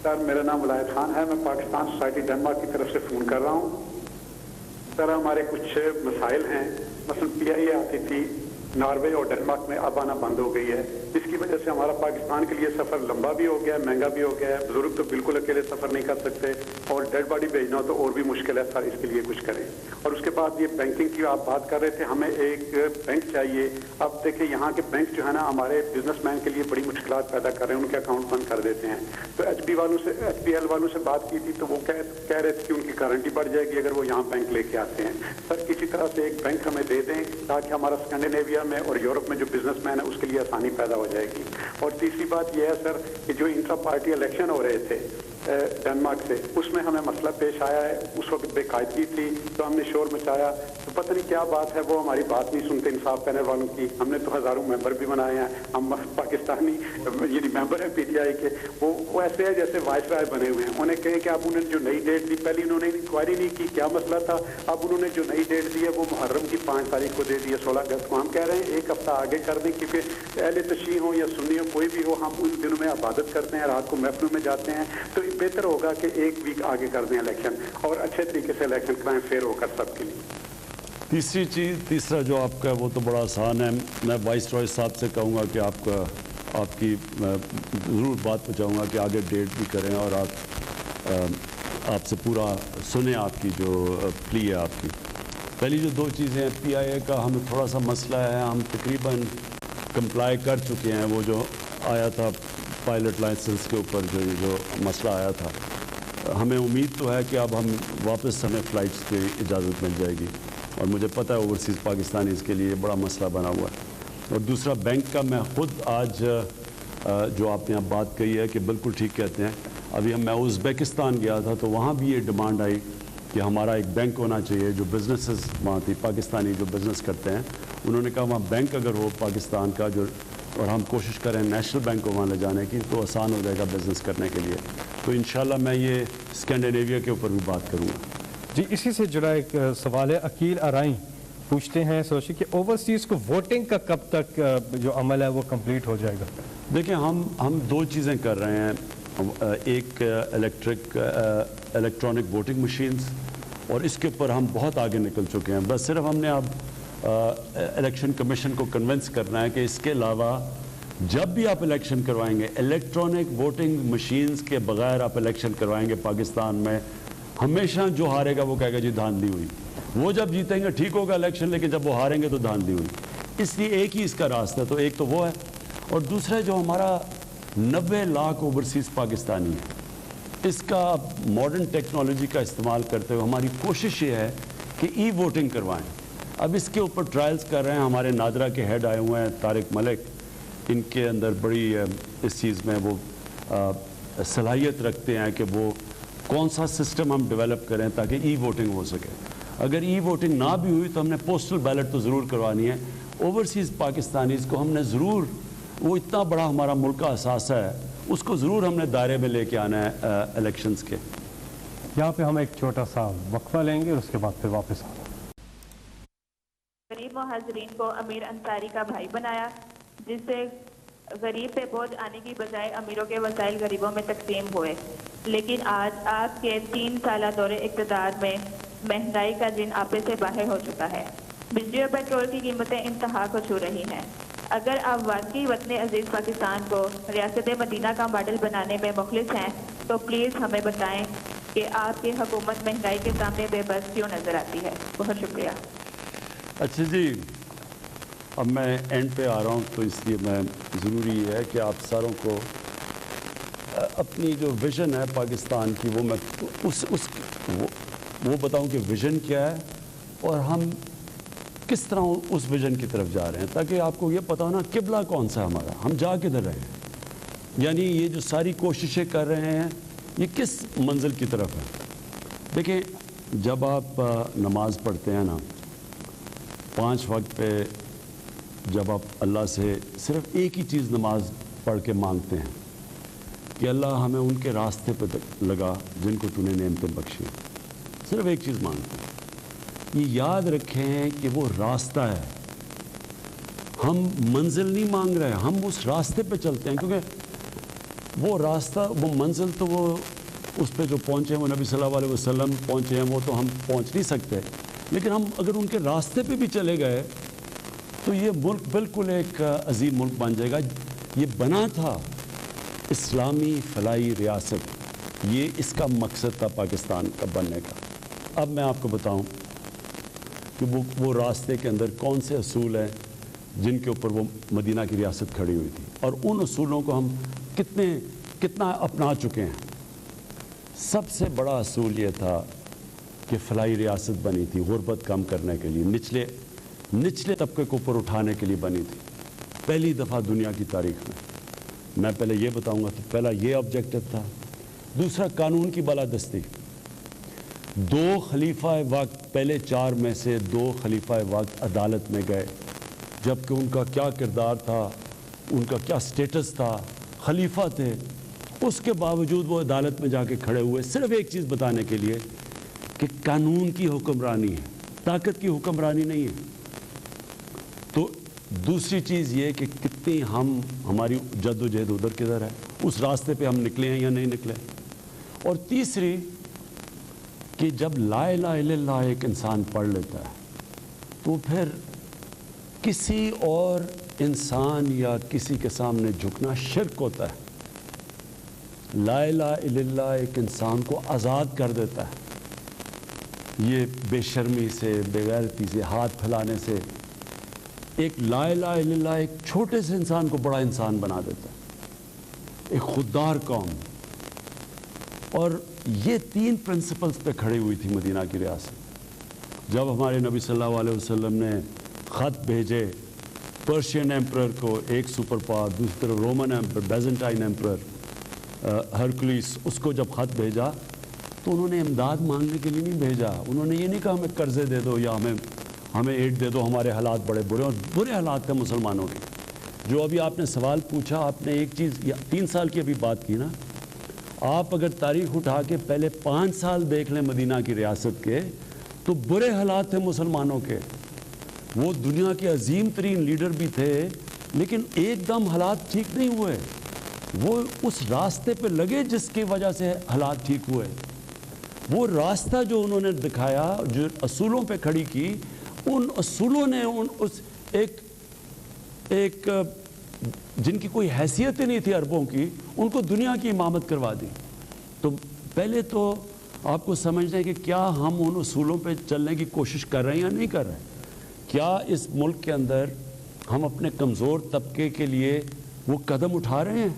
سر میرا نام ولایت خان ہے, میں پاکستان سوسائٹی ڈنمارک کی طرف سے فون کر رہا ہوں. سر ہمارے کچھ مسائل ہیں, مثلا PIA آتی تھی ناروے اور ڈنمارک میں, اب آنا بند ہو گئی ہے, جس کی وجہ سے ہمارا پاکستان کے لیے سفر لمبا بھی ہو گیا ہے, مہنگا بھی ہو گیا ہے. بزرگ تو بالکل اکیلے سفر نہیں کر سکتے اور ڈیڈ باڈی بھیجنا ہو تو اور بھی مشکل ہے. سر اس کے لیے کچھ کریں. اور اس کے بعد یہ بینکنگ کی آپ بات کر رہے تھے, ہمیں ایک بینک چاہیے. اب دیکھیں یہاں کے بینک جو ہے نا ہمارے بزنس مین کے لیے بڑی مشکلات پیدا کر رہے ہیں, ان کے اکاؤنٹ بند کر دیتے ہیں. تو HBL والوں سے بات کی تھی تو وہ کہہ رہے تھے کہ ان کی گارنٹی بڑھ جائے گی اگر وہ یہاں بینک لے کے آتے ہیں. سر کسی طرح سے ایک بینک ہمیں دے دیں تاکہ ہمارا اسکینڈینیویا میں اور یورپ میں جو بزنس مین ہے اس کے لیے آسانی پیدا ہو جائے گی. اور تیسری بات یہ ہے سر کہ جو انٹرا پارٹی الیکشن ہو رہے تھے ڈنمارک سے, اس میں ہمیں مسئلہ پیش آیا ہے. اس وقت بے قاعدگی تھی تو ہم نے شور مچایا, تو پتہ نہیں کیا بات ہے, وہ ہماری بات نہیں سنتے انصاف پینل والوں کی. ہم نے تو ہزاروں ممبر بھی بنائے ہیں, ہم پاکستانی یعنی ممبر ہیں PTI کے, وہ ایسے ہیں جیسے وائس رائے بنے ہوئے ہیں. انہیں کہیں کہ اب انہوں نے جو نئی ڈیٹ دی, پہلے انہوں نے انکوائری نہیں کی کیا مسئلہ تھا, اب انہوں نے جو نئی ڈیٹ دی ہے وہ محرم کی 5 تاریخ کو دے دی ہے, 16 اگست کو. ہم کہہ رہے ہیں 1 ہفتہ آگے کر دیں, کیونکہ اہل تشیع ہوں یا سنی ہو کوئی بھی ہو, ہم ان دنوں میں عبادت کرتے ہیں, رات کو محفلوں میں جاتے ہیں, تو بہتر ہوگا کہ 1 ویک آگے کر دیں الیکشن اور اچھے طریقے سے الیکشن کرائیں, فیئر ہو کر سب کے لیے. تیسرا جو آپ کا وہ تو بڑا آسان ہے. میں وائس رائے صاحب سے کہوں گا کہ آپ کی ضرور بات پہنچاؤں گا کہ آگے ڈیٹ بھی کریں اور آپ سے پورا سنیں آپ کی جو پلی ہے آپ کی. پہلی جو 2 چیزیں ہیں, PIA کا ہمیں تھوڑا سا مسئلہ ہے, ہم تقریباً کمپلائی کر چکے ہیں. وہ جو آیا تھا پائلٹ لائسنس کے اوپر جو مسئلہ آیا تھا, ہمیں امید تو ہے کہ اب واپس ہمیں فلائٹس کی اجازت مل جائے گی, اور مجھے پتہ ہے اوورسیز پاکستانی اس کے لیے بڑا مسئلہ بنا ہوا ہے. اور دوسرا بینک کا, میں خود آج جو آپ نے اب بات کہی ہے کہ بالکل ٹھیک کہتے ہیں. ابھی میں ازبیکستان گیا تھا تو وہاں بھی یہ ڈیمانڈ آئی کہ ہمارا ایک بینک ہونا چاہیے. جو بزنسز وہاں تھی پاکستانی جو بزنس کرتے ہیں, انہوں نے کہا وہاں بینک اگر ہو پاکستان کا, جو اور ہم کوشش کریں نیشنل بینک کو وہاں لے جانے کی, تو آسان ہو جائے گا بزنس کرنے کے لیے. تو انشاءاللہ میں یہ اسکینڈینیویا کے اوپر بھی بات کروں گا. جی اسی سے جڑا ایک سوال ہے, عقیل ارائیں پوچھتے ہیں سوچی کہ اوورسیز کو ووٹنگ کا کب تک جو عمل ہے وہ کمپلیٹ ہو جائے گا؟ دیکھیں ہم 2 چیزیں کر رہے ہیں. ایک الیکٹرانک ووٹنگ مشینز اور اس کے اوپر ہم بہت آگے نکل چکے ہیں. بس صرف ہم نے اب الیکشن کمیشن کو کنونس کرنا ہے کہ اس کے علاوہ جب بھی آپ الیکشن کروائیں گے الیکٹرانک ووٹنگ مشینز کے بغیر آپ الیکشن کروائیں گے پاکستان میں, ہمیشہ جو ہارے گا وہ کہے گا جی دھاندلی ہوئی. وہ جب جیتیں گے ٹھیک ہوگا الیکشن, لیکن جب وہ ہاریں گے تو دھاندلی ہوئی. اس لیے ایک ہی اس کا راستہ ہے. تو ایک تو وہ ہے, اور دوسرا جو ہمارا 90 لاکھ اوورسیز پاکستانی ہے, اس کا ماڈرن ٹیکنالوجی کا استعمال کرتے ہوئے ہماری کوشش یہ ہے کہ ای ووٹنگ کروائیں. اب اس کے اوپر ٹرائلز کر رہے ہیں. ہمارے نادرا کے ہیڈ آئے ہوئے ہیں طارق ملک, ان کے اندر بڑی اس چیز میں وہ صلاحیت رکھتے ہیں کہ وہ کون سا سسٹم ہم ڈیولپ کریں تاکہ ای ووٹنگ ہو سکے. اگر ای ووٹنگ نہ بھی ہوئی تو ہم نے پوسٹل بیلٹ تو ضرور کروانی ہے. اوورسیز پاکستانیز کو ہم نے ضرور, وہ اتنا بڑا ہمارا ملک کا اثاثہ ہے, اس کو ضرور ہم نے دائرے میں لے کے آنا ہے الیکشنز کے. یہاں پہ ہم ایک چھوٹا سا وقفہ لیں گے اور اس کے بعد پھر واپس آنا. غریب مہاجرین کو امیر انصاری کا بھائی بنایا, جس سے غریب پہ بوجھ آنے کی بجائے امیروں کے وسائل غریبوں میں تقسیم ہوئے. لیکن آج آپ کے 3 سالہ دور اقتدار میں مہنگائی کا جن آپے سے باہر ہو چکا ہے. بجلی اور پیٹرول کی قیمتیں انتہا کو چھو رہی ہیں. اگر آپ واقعی وطن عزیز پاکستان کو ریاست مدینہ کا ماڈل بنانے میں مخلص ہیں تو پلیز ہمیں بتائیں کہ آپ کی حکومت مہنگائی کے سامنے بے بس کیوں نظر آتی ہے. بہت شکریہ. اچھا جی, اب میں اینڈ پہ آ رہا ہوں, تو اس لیے میں ضروری ہے کہ آپ ساروں کو اپنی جو ویژن ہے پاکستان کی وہ میں وہ بتاؤں کہ ویژن کیا ہے اور ہم کس طرح اس ویژن کی طرف جا رہے ہیں, تاکہ آپ کو یہ پتہ ہو نا قبلہ کون سا ہے ہمارا, ہم جا کدھر رہے ہیں. یعنی یہ جو ساری کوششیں کر رہے ہیں یہ کس منزل کی طرف ہے. دیکھیں, جب آپ نماز پڑھتے ہیں نا 5 وقت پہ, جب آپ اللہ سے صرف ایک ہی چیز نماز پڑھ کے مانگتے ہیں کہ اللہ ہمیں ان کے راستے پہ لگا جن کو تو نے نعمتیں بخشی, صرف ایک چیز مانگتے ہیں. یہ یاد رکھیں کہ وہ راستہ ہے, ہم منزل نہیں مانگ رہے, ہم اس راستے پہ چلتے ہیں. کیونکہ وہ راستہ, وہ منزل تو وہ اس پہ جو پہنچے ہیں وہ نبی صلی اللہ علیہ وسلم پہنچے ہیں, وہ تو ہم پہنچ نہیں سکتے. لیکن ہم اگر ان کے راستے پہ بھی چلے گئے تو یہ ملک بالکل ایک عظیم ملک بن جائے گا. یہ بنا تھا اسلامی فلاحی ریاست, یہ اس کا مقصد تھا پاکستان کا بننے کا. اب میں آپ کو بتاؤں کہ وہ راستے کے اندر کون سے اصول ہیں جن کے اوپر وہ مدینہ کی ریاست کھڑی ہوئی تھی, اور ان اصولوں کو ہم کتنا اپنا چکے ہیں. سب سے بڑا اصول یہ تھا کہ فلاحی ریاست بنی تھی غربت کم کرنے کے لیے, نچلے طبقے کو اوپر اٹھانے کے لیے بنی تھی پہلی دفعہ دنیا کی تاریخ میں. میں پہلے یہ بتاؤں گا کہ پہلا یہ آبجیکٹو تھا. دوسرا, قانون کی بالادستی. 2 خلیفہ وقت, پہلے 4 میں سے 2 خلیفہ وقت عدالت میں گئے, جبکہ ان کا کیا کردار تھا, ان کا کیا سٹیٹس تھا, خلیفہ تھے, اس کے باوجود وہ عدالت میں جا کے کھڑے ہوئے صرف ایک چیز بتانے کے لیے کہ قانون کی حکمرانی ہے, طاقت کی حکمرانی نہیں ہے. تو دوسری چیز یہ کہ کتنی ہماری جد و جہد ادھر کدھر ہے, اس راستے پہ ہم نکلے ہیں یا نہیں نکلے. اور تیسری کہ جب لا الہ الا اللہ ایک انسان پڑھ لیتا ہے تو پھر کسی اور انسان یا کسی کے سامنے جھکنا شرک ہوتا ہے. لا الہ الا اللہ ایک انسان کو آزاد کر دیتا ہے, یہ بے شرمی سے, بے غیرتی سے, ہاتھ پھیلانے سے. ایک لا الہ الا اللہ ایک چھوٹے سے انسان کو بڑا انسان بنا دیتا ہے, ایک خوددار قوم. اور یہ 3 پرنسپلز پہ کھڑی ہوئی تھی مدینہ کی ریاست. جب ہمارے نبی صلی اللہ علیہ وسلم نے خط بھیجے پرشین ایمپرر کو, ایک سپر پاور, دوسری طرف رومن ایمپرر, بیزنٹائن ایمپرر ہرکلیس, اس کو جب خط بھیجا تو انہوں نے امداد مانگنے کے لیے نہیں بھیجا. انہوں نے یہ نہیں کہا ہمیں قرضے دے دو یا ہمیں ایڈ دے دو, ہمارے حالات بڑے برے, اور برے حالات تھے مسلمانوں کے. جو ابھی آپ نے سوال پوچھا, آپ نے ایک چیز 3 سال کی ابھی بات کی نا, آپ اگر تاریخ اٹھا کے پہلے 5 سال دیکھ لیں مدینہ کی ریاست کے تو برے حالات تھے مسلمانوں کے. وہ دنیا کے عظیم ترین لیڈر بھی تھے, لیکن ایک دم حالات ٹھیک نہیں ہوئے. وہ اس راستے پہ لگے جس کی وجہ سے حالات ٹھیک ہوئے. وہ راستہ جو انہوں نے دکھایا, جو اصولوں پہ کھڑی کی, ان اصولوں نے اس ایک جن کی کوئی حیثیت ہی نہیں تھی عربوں کی, ان کو دنیا کی امامت کروا دی. تو پہلے تو آپ کو سمجھنا ہے کہ کیا ہم ان اصولوں پہ چلنے کی کوشش کر رہے ہیں یا نہیں کر رہے ہیں. کیا اس ملک کے اندر ہم اپنے کمزور طبقے کے لیے وہ قدم اٹھا رہے ہیں؟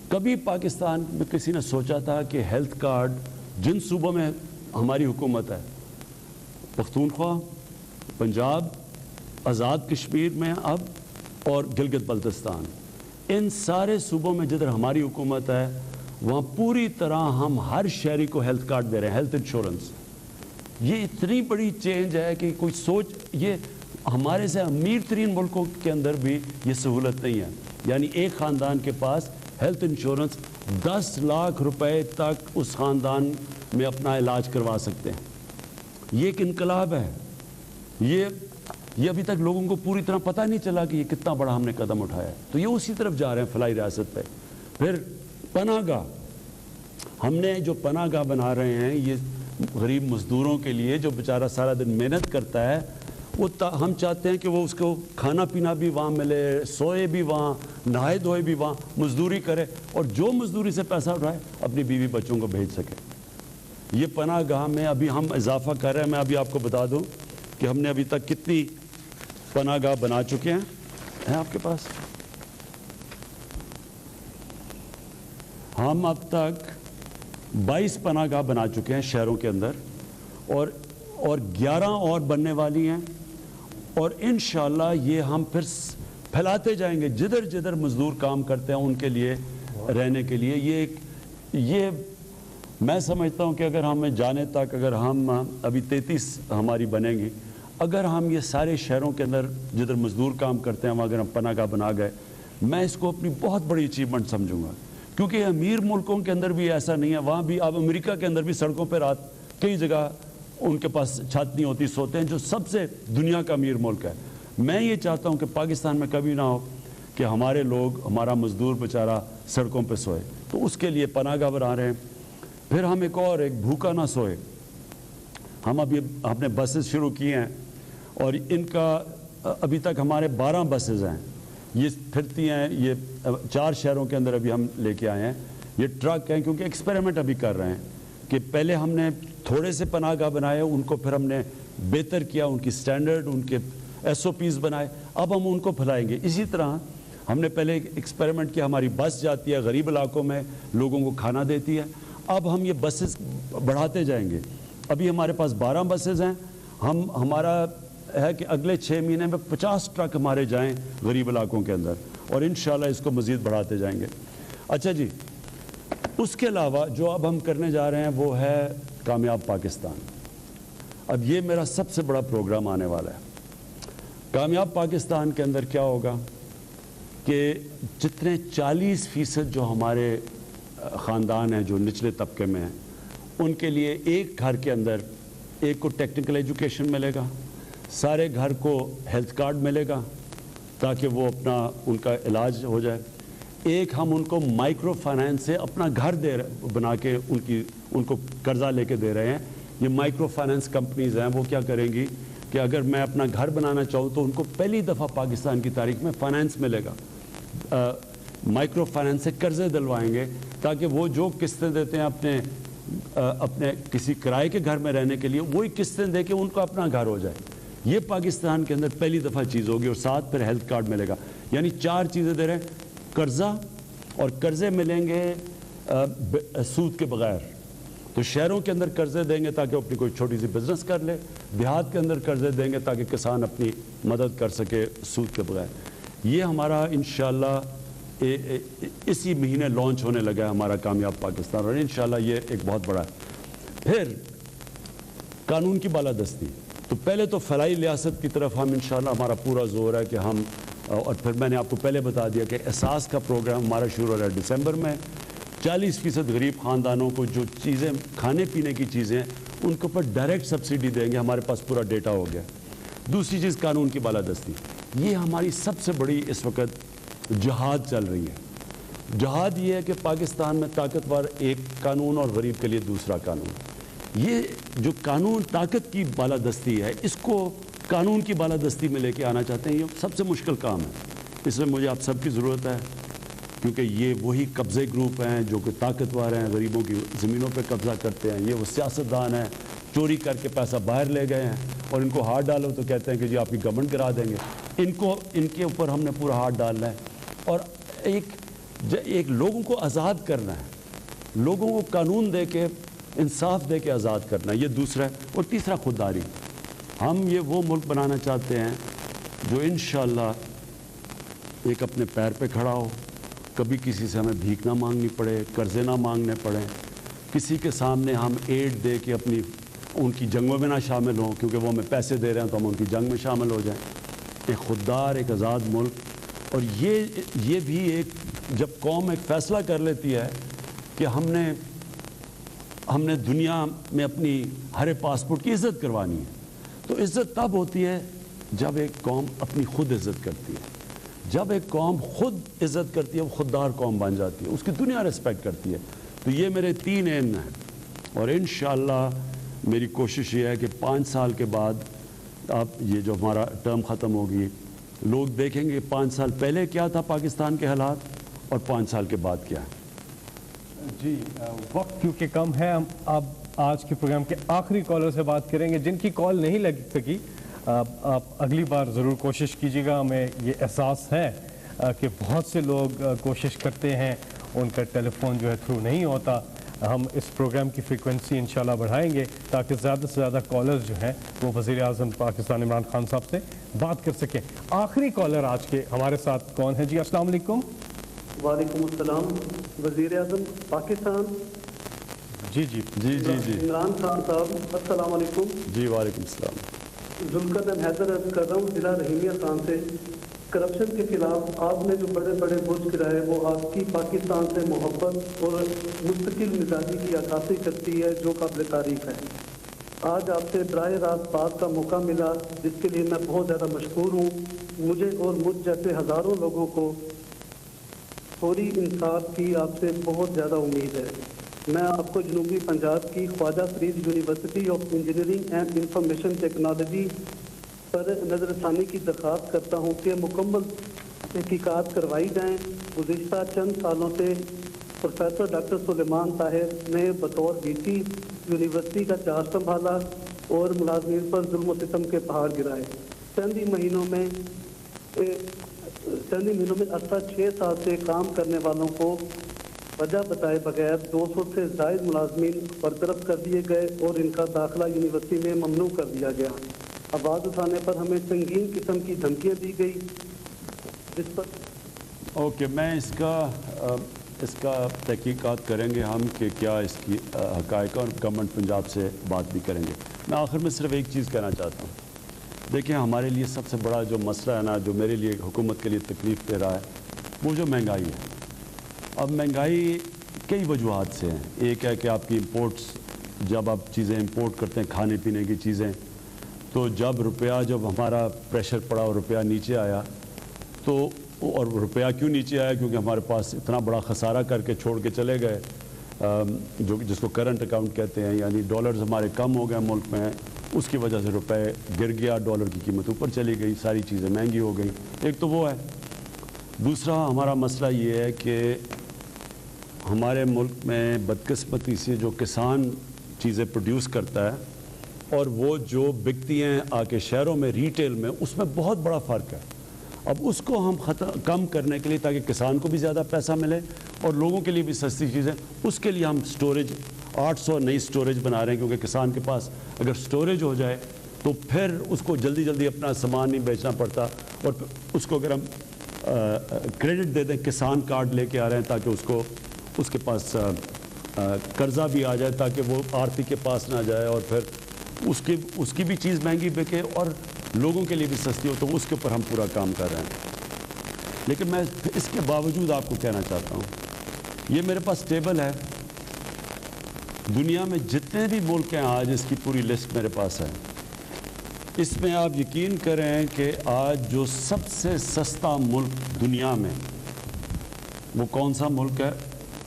کبھی پاکستان میں کسی نے سوچا تھا کہ ہیلتھ کارڈ جن صوبوں میں ہماری حکومت ہے, پختونخوا, پنجاب, آزاد کشمیر میں اب, اور گلگت بلتستان, ان سارے صوبوں میں جدھر ہماری حکومت ہے وہاں پوری طرح ہم ہر شہری کو ہیلتھ کارڈ دے رہے ہیں, ہیلتھ انشورنس. یہ اتنی بڑی چینج ہے کہ کوئی سوچ, یہ ہمارے سے امیر ترین ملکوں کے اندر بھی یہ سہولت نہیں ہے. یعنی ایک خاندان کے پاس ہیلتھ انشورنس 10 لاکھ روپے تک اس خاندان میں اپنا علاج کروا سکتے ہیں. یہ ایک انقلاب ہے. یہ ابھی تک لوگوں کو پوری طرح پتہ نہیں چلا کہ یہ کتنا بڑا ہم نے قدم اٹھایا ہے. تو یہ اسی طرف جا رہے ہیں فلاحی ریاست پہ. پھر پناہ گاہ, ہم نے جو پناہ گاہ بنا رہے ہیں یہ غریب مزدوروں کے لیے, جو بیچارہ سارا دن محنت کرتا ہے, وہ ہم چاہتے ہیں کہ وہ اس کو کھانا پینا بھی وہاں ملے, سوئے بھی وہاں, نہائے دھوئے بھی وہاں, مزدوری کرے, اور جو مزدوری سے پیسہ اٹھائے اپنی بیوی بچوں کو بھیج سکے. یہ پناہ گاہ میں ابھی ہم اضافہ کر رہے ہیں. میں ابھی آپ کو بتا دوں کہ ہم نے ابھی تک کتنی پناہ گاہ بنا چکے ہیں آپ کے پاس. ہم اب تک 22 پناہ گاہ بنا چکے ہیں شہروں کے اندر, اور 11 اور بننے والی ہیں, اور انشاءاللہ یہ ہم پھر پھیلاتے جائیں گے جدھر جدھر مزدور کام کرتے ہیں ان کے لیے رہنے کے لیے. یہ میں سمجھتا ہوں کہ اگر ہمیں جانے تک, اگر ہم ابھی 33 ہماری بنیں گی, اگر ہم یہ سارے شہروں کے اندر جدھر مزدور کام کرتے ہیں وہاں اگر ہم پناہ گاہ بنا گئے, میں اس کو اپنی بہت بڑی اچیومنٹ سمجھوں گا. کیونکہ امیر ملکوں کے اندر بھی ایسا نہیں ہے, وہاں بھی اب امریکہ کے اندر بھی سڑکوں پہ رات کئی جگہ ان کے پاس چھت نہیں ہوتی, سوتے ہیں, جو سب سے دنیا کا امیر ملک ہے. میں یہ چاہتا ہوں کہ پاکستان میں کبھی نہ ہو کہ ہمارے لوگ, ہمارا مزدور بیچارہ سڑکوں پہ سوئے. تو اس کے لیے پناہ گاہ بنا رہے ہیں. پھر ہم ایک بھوکا نہ سوئے, ہم ہم نے بسز شروع کی ہیں, اور ان کا ابھی تک ہمارے 12 بسز ہیں, یہ پھرتی ہیں. یہ 4 شہروں کے اندر ابھی ہم لے کے آئے ہیں. یہ ٹرک ہیں, کیونکہ ایکسپیریمنٹ ابھی کر رہے ہیں کہ پہلے ہم نے تھوڑے سے پناہ گاہ بنائے, ان کو پھر ہم نے بہتر کیا, ان کی سٹینڈرڈ, ان کے SOPs بنائے, اب ہم ان کو پھیلائیں گے. اسی طرح ہم نے پہلے ایکسپیریمنٹ کیا, ہماری بس جاتی ہے غریب علاقوں میں, لوگوں کو کھانا دیتی ہے. اب ہم یہ بسز بڑھاتے جائیں گے. ابھی ہمارے پاس 12 بسز ہیں. ہمارا ہے کہ اگلے 6 مہینے میں 50 ٹرک ہمارے جائیں غریب علاقوں کے اندر, اور انشاءاللہ اس کو مزید بڑھاتے جائیں گے. اچھا جی, اس کے علاوہ جو اب ہم کرنے جا رہے ہیں وہ ہے کامیاب پاکستان. اب یہ میرا سب سے بڑا پروگرام آنے والا ہے. کامیاب پاکستان کے اندر کیا ہوگا کہ جتنے 40% جو ہمارے خاندان ہیں جو نچلے طبقے میں ہیں, ان کے لیے ایک گھر کے اندر ایک کو ٹیکنیکل ایجوکیشن ملے گا, سارے گھر کو ہیلتھ کارڈ ملے گا تاکہ وہ اپنا ان کا علاج ہو جائے. ایک ہم ان کو مائکرو فائنانس سے اپنا گھر بنا کے ان کو قرضہ لے کے دے رہے ہیں. یہ مائکرو فائنانس کمپنیز ہیں, وہ کیا کریں گی کہ اگر میں اپنا گھر بنانا چاہوں تو ان کو پہلی دفعہ پاکستان کی تاریخ میں فائنانس ملے گا. مائکرو فائنانس سے قرضے دلوائیں گے تاکہ وہ جو قسطیں دیتے ہیں اپنے کسی کرائے کے گھر میں رہنے کے لیے, وہی قسطیں دے کے ان کو اپنا گھر ہو جائے. یہ پاکستان کے اندر پہلی دفعہ چیز ہوگی, اور ساتھ پھر ہیلتھ کارڈ ملے گا. یعنی 4 چیزیں دے رہے ہیں, قرضہ, اور قرضے ملیں گے سود کے بغیر. تو شہروں کے اندر قرضے دیں گے تاکہ اپنی کوئی چھوٹی سی بزنس کر لے, دیہات کے اندر قرضے دیں گے تاکہ کسان اپنی مدد کر سکے سود کے بغیر. یہ ہمارا انشاءاللہ اسی مہینے لانچ ہونے لگا ہے ہمارا کامیاب پاکستان, اور انشاءاللہ یہ ایک بہت بڑا ہے. پھر قانون کی بالادستی. تو پہلے تو فلاحی ریاست کی طرف ہم انشاءاللہ ہمارا پورا زور ہے کہ ہم, اور پھر میں نے آپ کو پہلے بتا دیا کہ احساس کا پروگرام ہمارا شروع ہو رہا ہے دسمبر میں. 40% غریب خاندانوں کو جو چیزیں کھانے پینے کی چیزیں ان کے اوپر ڈائریکٹ سبسڈی دیں گے. ہمارے پاس پورا ڈیٹا ہو گیا. دوسری چیز قانون کی بالادستی. یہ ہماری سب سے بڑی اس وقت جہاد چل رہی ہے. جہاد یہ ہے کہ پاکستان میں طاقتور ایک قانون اور غریب کے لیے دوسرا قانون. یہ جو قانون طاقت کی بالادستی ہے اس کو قانون کی بالادستی میں لے کے آنا چاہتے ہیں. یہ سب سے مشکل کام ہے. اس میں مجھے آپ سب کی ضرورت ہے کیونکہ یہ وہی قبضے گروپ ہیں جو کہ طاقتور ہیں, غریبوں کی زمینوں پہ قبضہ کرتے ہیں. یہ وہ سیاستدان ہیں چوری کر کے پیسہ باہر لے گئے ہیں اور ان کو ہاتھ ڈالو تو کہتے ہیں کہ جی آپ کی گورنمنٹ کرا دیں گے. ان کے اوپر ہم نے پورا ہاتھ ڈالنا ہے اور ایک لوگوں کو آزاد کرنا ہے, لوگوں کو قانون دے کے انصاف دے کے آزاد کرنا ہے. یہ دوسرا ہے. اور تیسرا خودداری. ہم یہ وہ ملک بنانا چاہتے ہیں جو انشاءاللہ ایک اپنے پیر پہ کھڑا ہو, کبھی کسی سے ہمیں بھیک نہ مانگنی پڑے, قرضے نہ مانگنے پڑے, کسی کے سامنے ہم ایڈ دے کے ان کی جنگوں میں نہ شامل ہوں کیونکہ وہ ہمیں پیسے دے رہے ہیں تو ہم ان کی جنگ میں شامل ہو جائیں. ایک خوددار, ایک آزاد ملک. اور یہ بھی ایک جب قوم ایک فیصلہ کر لیتی ہے کہ ہم نے دنیا میں اپنی ہر پاسپورٹ کی عزت کروانی ہے, تو عزت تب ہوتی ہے جب ایک قوم اپنی خود عزت کرتی ہے. جب ایک قوم خود عزت کرتی ہے وہ خوددار قوم بن جاتی ہے, اس کی دنیا ریسپیکٹ کرتی ہے. تو یہ میرے 3 ایم ہیں اور انشاءاللہ میری کوشش یہ ہے کہ 5 سال کے بعد اب یہ جو ہمارا ٹرم ختم ہوگی لوگ دیکھیں گے 5 سال پہلے کیا تھا پاکستان کے حالات اور 5 سال کے بعد کیا ہے. جی وقت کیونکہ کم ہے, ہم اب آج کے پروگرام کے آخری کالر سے بات کریں گے. جن کی کال نہیں لگ سکی آپ اگلی بار ضرور کوشش کیجیے گا. ہمیں یہ احساس ہے کہ بہت سے لوگ کوشش کرتے ہیں, ان کا ٹیلی فون جو ہے تھرو نہیں ہوتا. ہم اس پروگرام کی فریکوینسی انشاءاللہ بڑھائیں گے تاکہ زیادہ سے زیادہ کالرز جو ہیں وہ وزیر اعظم پاکستان عمران خان صاحب سے بات کر سکیں. آخری کالر آج کے ہمارے ساتھ کون ہے؟ جی السلام علیکم. وعلیکم السلام. وزیر اعظم پاکستان. جی عمران خان صاحب السلام علیکم. جی وعلیکم السلام. ذوالقرنین حیدر عرض کر رہا ہوں ضلع رحیمیہ خان سے. کرپشن کے خلاف آپ نے جو بڑے بڑے برج گرائے وہ آپ کی پاکستان سے محبت اور مستقل مزاجی کی عکاسی کرتی ہے جو قابل تعریف ہے. آج آپ سے براہ راست بات کا موقع ملا جس کے لیے میں بہت زیادہ مشکور ہوں. مجھے اور مجھ جیسے ہزاروں لوگوں کو فوری انصاف کی آپ سے بہت زیادہ امید ہے. میں آپ کو جنوبی پنجاب کی Khwaja Farid university of engineering and information technology پر نظر ثانی کی درخواست کرتا ہوں کہ مکمل تحقیقات کروائی جائیں. گزشتہ چند سالوں سے پروفیسر ڈاکٹر سلیمان طاہر نے بطور وی سی یونیورسٹی کا چارج سنبھالا اور ملازمین پر ظلم و ستم کے پہاڑ گرائے. چند ہی مہینوں میں عرصہ 6 سال سے کام کرنے والوں کو وجہ بتائے بغیر 200 سے زائد ملازمین برطرف کر دیے گئے اور ان کا داخلہ یونیورسٹی میں ممنوع کر دیا گیا. آواز اٹھانے پر ہمیں سنگین قسم کی دھمکیاں دی گئی جس پر میں اس کا تحقیقات کریں گے ہم کہ کیا اس کی حقائق اور گورنمنٹ پنجاب سے بات بھی کریں گے. میں آخر میں صرف ایک چیز کہنا چاہتا ہوں. دیکھیں ہمارے لیے سب سے بڑا جو مسئلہ ہے نا, جو میرے لیے حکومت کے لیے تکلیف دے رہا ہے, وہ جو مہنگائی ہے. اب مہنگائی کئی وجوہات سے ہیں. ایک ہے کہ آپ کی امپورٹس, جب آپ چیزیں امپورٹ کرتے ہیں کھانے پینے کی چیزیں, تو جب ہمارا پریشر پڑا اور روپیہ نیچے آیا تو, اور روپیہ کیوں نیچے آیا کیونکہ ہمارے پاس اتنا بڑا خسارہ کر کے چھوڑ کے چلے گئے, جس کو کرنٹ اکاؤنٹ کہتے ہیں, یعنی ڈالرز ہمارے کم ہو گئے ملک میں, اس کی وجہ سے روپے گر گیا, ڈالر کی قیمت اوپر چلی گئی, ساری چیزیں مہنگی ہو گئی. ایک تو وہ ہے. دوسرا ہمارا مسئلہ یہ ہے کہ ہمارے ملک میں بدقسمتی سے جو کسان چیزیں پروڈیوس کرتا ہے اور وہ جو بکتی ہیں آ کے شہروں میں ریٹیل میں, اس میں بہت بڑا فرق ہے. اب اس کو ہم کم کرنے کے لیے تاکہ کسان کو بھی زیادہ پیسہ ملے اور لوگوں کے لیے بھی سستی چیزیں, اس کے لیے ہم سٹوریج 800 نئی سٹوریج بنا رہے ہیں کیونکہ کسان کے پاس اگر سٹوریج ہو جائے تو پھر اس کو جلدی جلدی اپنا سامان نہیں بیچنا پڑتا. اور اس کو اگر ہم کریڈٹ دے دیں, کسان کارڈ لے کے آ رہے ہیں تاکہ اس کے پاس قرضہ بھی آ جائے تاکہ وہ آرتی کے پاس نہ جائے اور پھر اس کی بھی چیز مہنگی بکے اور لوگوں کے لیے بھی سستی ہو, تو اس کے اوپر ہم پورا کام کر رہے ہیں. لیکن میں اس کے باوجود آپ کو کہنا چاہتا ہوں, یہ میرے پاس ٹیبل ہے, دنیا میں جتنے بھی ملک ہیں آج اس کی پوری لسٹ میرے پاس ہے. اس میں آپ یقین کریں کہ آج جو سب سے سستا ملک دنیا میں وہ کون سا ملک ہے؟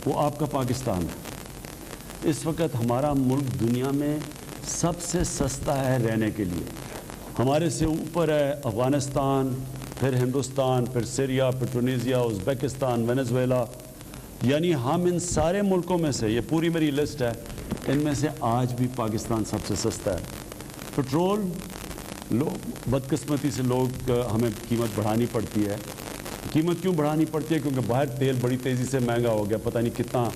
وہ آپ کا پاکستان ہے. اس وقت ہمارا ملک دنیا میں سب سے سستا ہے رہنے کے لیے. ہمارے سے اوپر ہے افغانستان، پھر ہندوستان، پھر سیریا، پھر ٹونیزیا، ازبیکستان، وینزویلا. یعنی ہم ان سارے ملکوں میں سے، یہ پوری میری لسٹ ہے، ان میں سے آج بھی پاکستان سب سے سستا ہے. پٹرول بدقسمتی سے لوگ ہمیں قیمت بڑھانی پڑتی ہے. قیمت کیوں بڑھانی پڑتی ہے؟ کیونکہ باہر تیل بڑی تیزی سے مہنگا ہو گیا. پتہ نہیں کتنا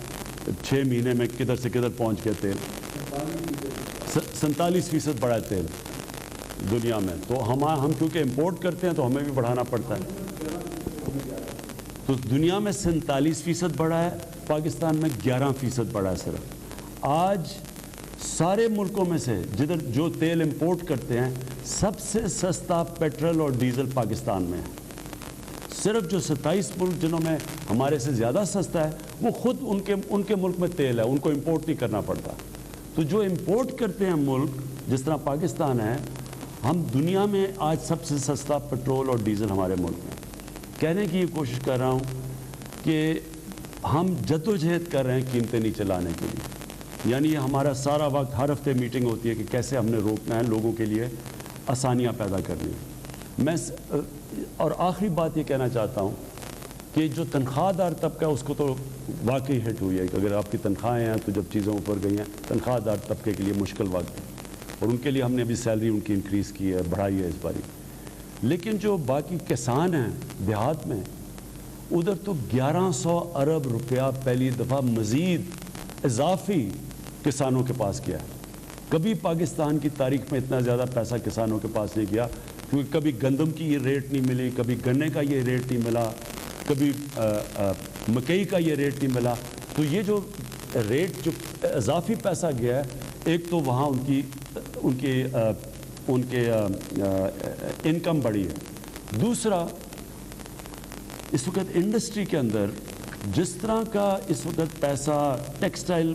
6 مہینے میں کدھر سے کدھر پہنچ گیا تیل. 47% بڑھا ہے تیل دنیا میں. تو ہم کیونکہ امپورٹ کرتے ہیں تو ہمیں بھی بڑھانا پڑتا ہے. تو دنیا میں 47% بڑھا ہے، پاکستان میں 11% بڑھا ہے صرف. آج سارے ملکوں میں سے جدھر جو تیل امپورٹ کرتے ہیں سب سے سستا پیٹرول اور ڈیزل پاکستان میں ہے. صرف جو 27 ملک جنہوں میں ہمارے سے زیادہ سستا ہے وہ خود ان کے ملک میں تیل ہے، ان کو امپورٹ نہیں کرنا پڑتا. تو جو امپورٹ کرتے ہیں ملک جس طرح پاکستان ہے، ہم دنیا میں آج سب سے سستا پیٹرول اور ڈیزل ہمارے ملک میں. کہنے کی یہ کوشش کر رہا ہوں کہ ہم جدوجہد کر رہے ہیں قیمتیں نیچے لانے کے لیے. یعنی ہمارا سارا وقت ہر ہفتے میٹنگ ہوتی ہے کہ کیسے ہم نے روکنا ہے، لوگوں کے لیے آسانیاں پیدا کرنی ہے. میں اور آخری بات یہ کہنا چاہتا ہوں کہ جو تنخواہ دار طبقہ ہے اس کو تو واقعی ہٹ ہوئی ہے کہ اگر آپ کی تنخواہیں ہیں تو جب چیزیں اوپر گئی ہیں تنخواہ دار طبقے کے لیے مشکل وقت ہے، اور ان کے لیے ہم نے ابھی سیلری ان کی انکریز کی ہے، بڑھائی ہے اس باری. لیکن جو باقی کسان ہیں دیہات میں، ادھر تو 1100 ارب روپیہ پہلی دفعہ مزید اضافی کسانوں کے پاس کیا ہے. کبھی پاکستان کی تاریخ میں اتنا زیادہ پیسہ کسانوں کے پاس نہیں گیا، کیونکہ کبھی گندم کی یہ ریٹ نہیں ملی، کبھی گنے کا یہ ریٹ نہیں ملا، کبھی مکئی کا یہ ریٹ نہیں ملا. تو یہ جو ریٹ جو اضافی پیسہ گیا ہے، ایک تو وہاں ان کے انکم بڑھی ہے. دوسرا، اس وقت انڈسٹری کے اندر جس طرح کا اس وقت پیسہ ٹیکسٹائل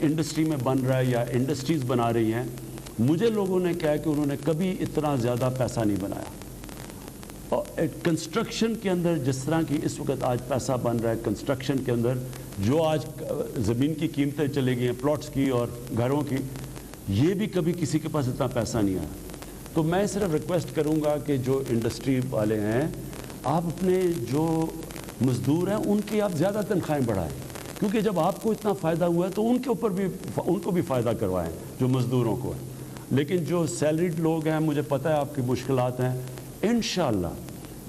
انڈسٹری میں بن رہا ہے یا انڈسٹریز بنا رہی ہیں، مجھے لوگوں نے کہا کہ انہوں نے کبھی اتنا زیادہ پیسہ نہیں بنایا. اور کنسٹرکشن کے اندر جس طرح کی اس وقت آج پیسہ بن رہا ہے کنسٹرکشن کے اندر، جو آج زمین کی قیمتیں چلے گئی ہیں پلاٹس کی اور گھروں کی، یہ بھی کبھی کسی کے پاس اتنا پیسہ نہیں آیا. تو میں صرف ریکویسٹ کروں گا کہ جو انڈسٹری والے ہیں، آپ اپنے جو مزدور ہیں ان کی آپ زیادہ تنخواہیں بڑھائیں، کیونکہ جب آپ کو اتنا فائدہ ہوا ہے تو ان کو بھی فائدہ کروائیں جو مزدوروں کو ہے. لیکن جو سیلریڈ لوگ ہیں، مجھے پتہ ہے آپ کی مشکلات ہیں. انشاءاللہ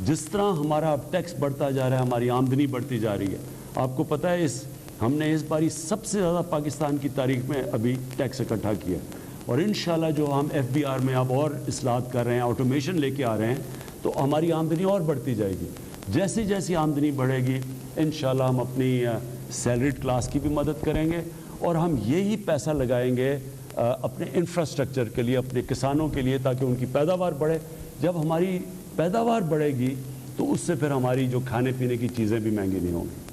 جس طرح ہمارا اب ٹیکس بڑھتا جا رہا ہے، ہماری آمدنی بڑھتی جا رہی ہے. آپ کو پتہ ہے ہم نے اس باری سب سے زیادہ پاکستان کی تاریخ میں ابھی ٹیکس اکٹھا کیا، اور انشاءاللہ جو ہم FBR میں اب اور اصلاحات کر رہے ہیں، آٹومیشن لے کے آ رہے ہیں، تو ہماری آمدنی اور بڑھتی جائے گی. جیسی جیسی آمدنی بڑھے گی انشاءاللہ ہم اپنی سیلریڈ کلاس کی بھی مدد کریں گے، اور ہم یہی پیسہ لگائیں گے اپنے انفراسٹرکچر کے لیے، اپنے کسانوں کے لیے، تاکہ ان کی پیداوار بڑھے. جب ہماری پیداوار بڑھے گی تو اس سے پھر ہماری جو کھانے پینے کی چیزیں بھی مہنگی نہیں ہوں گی.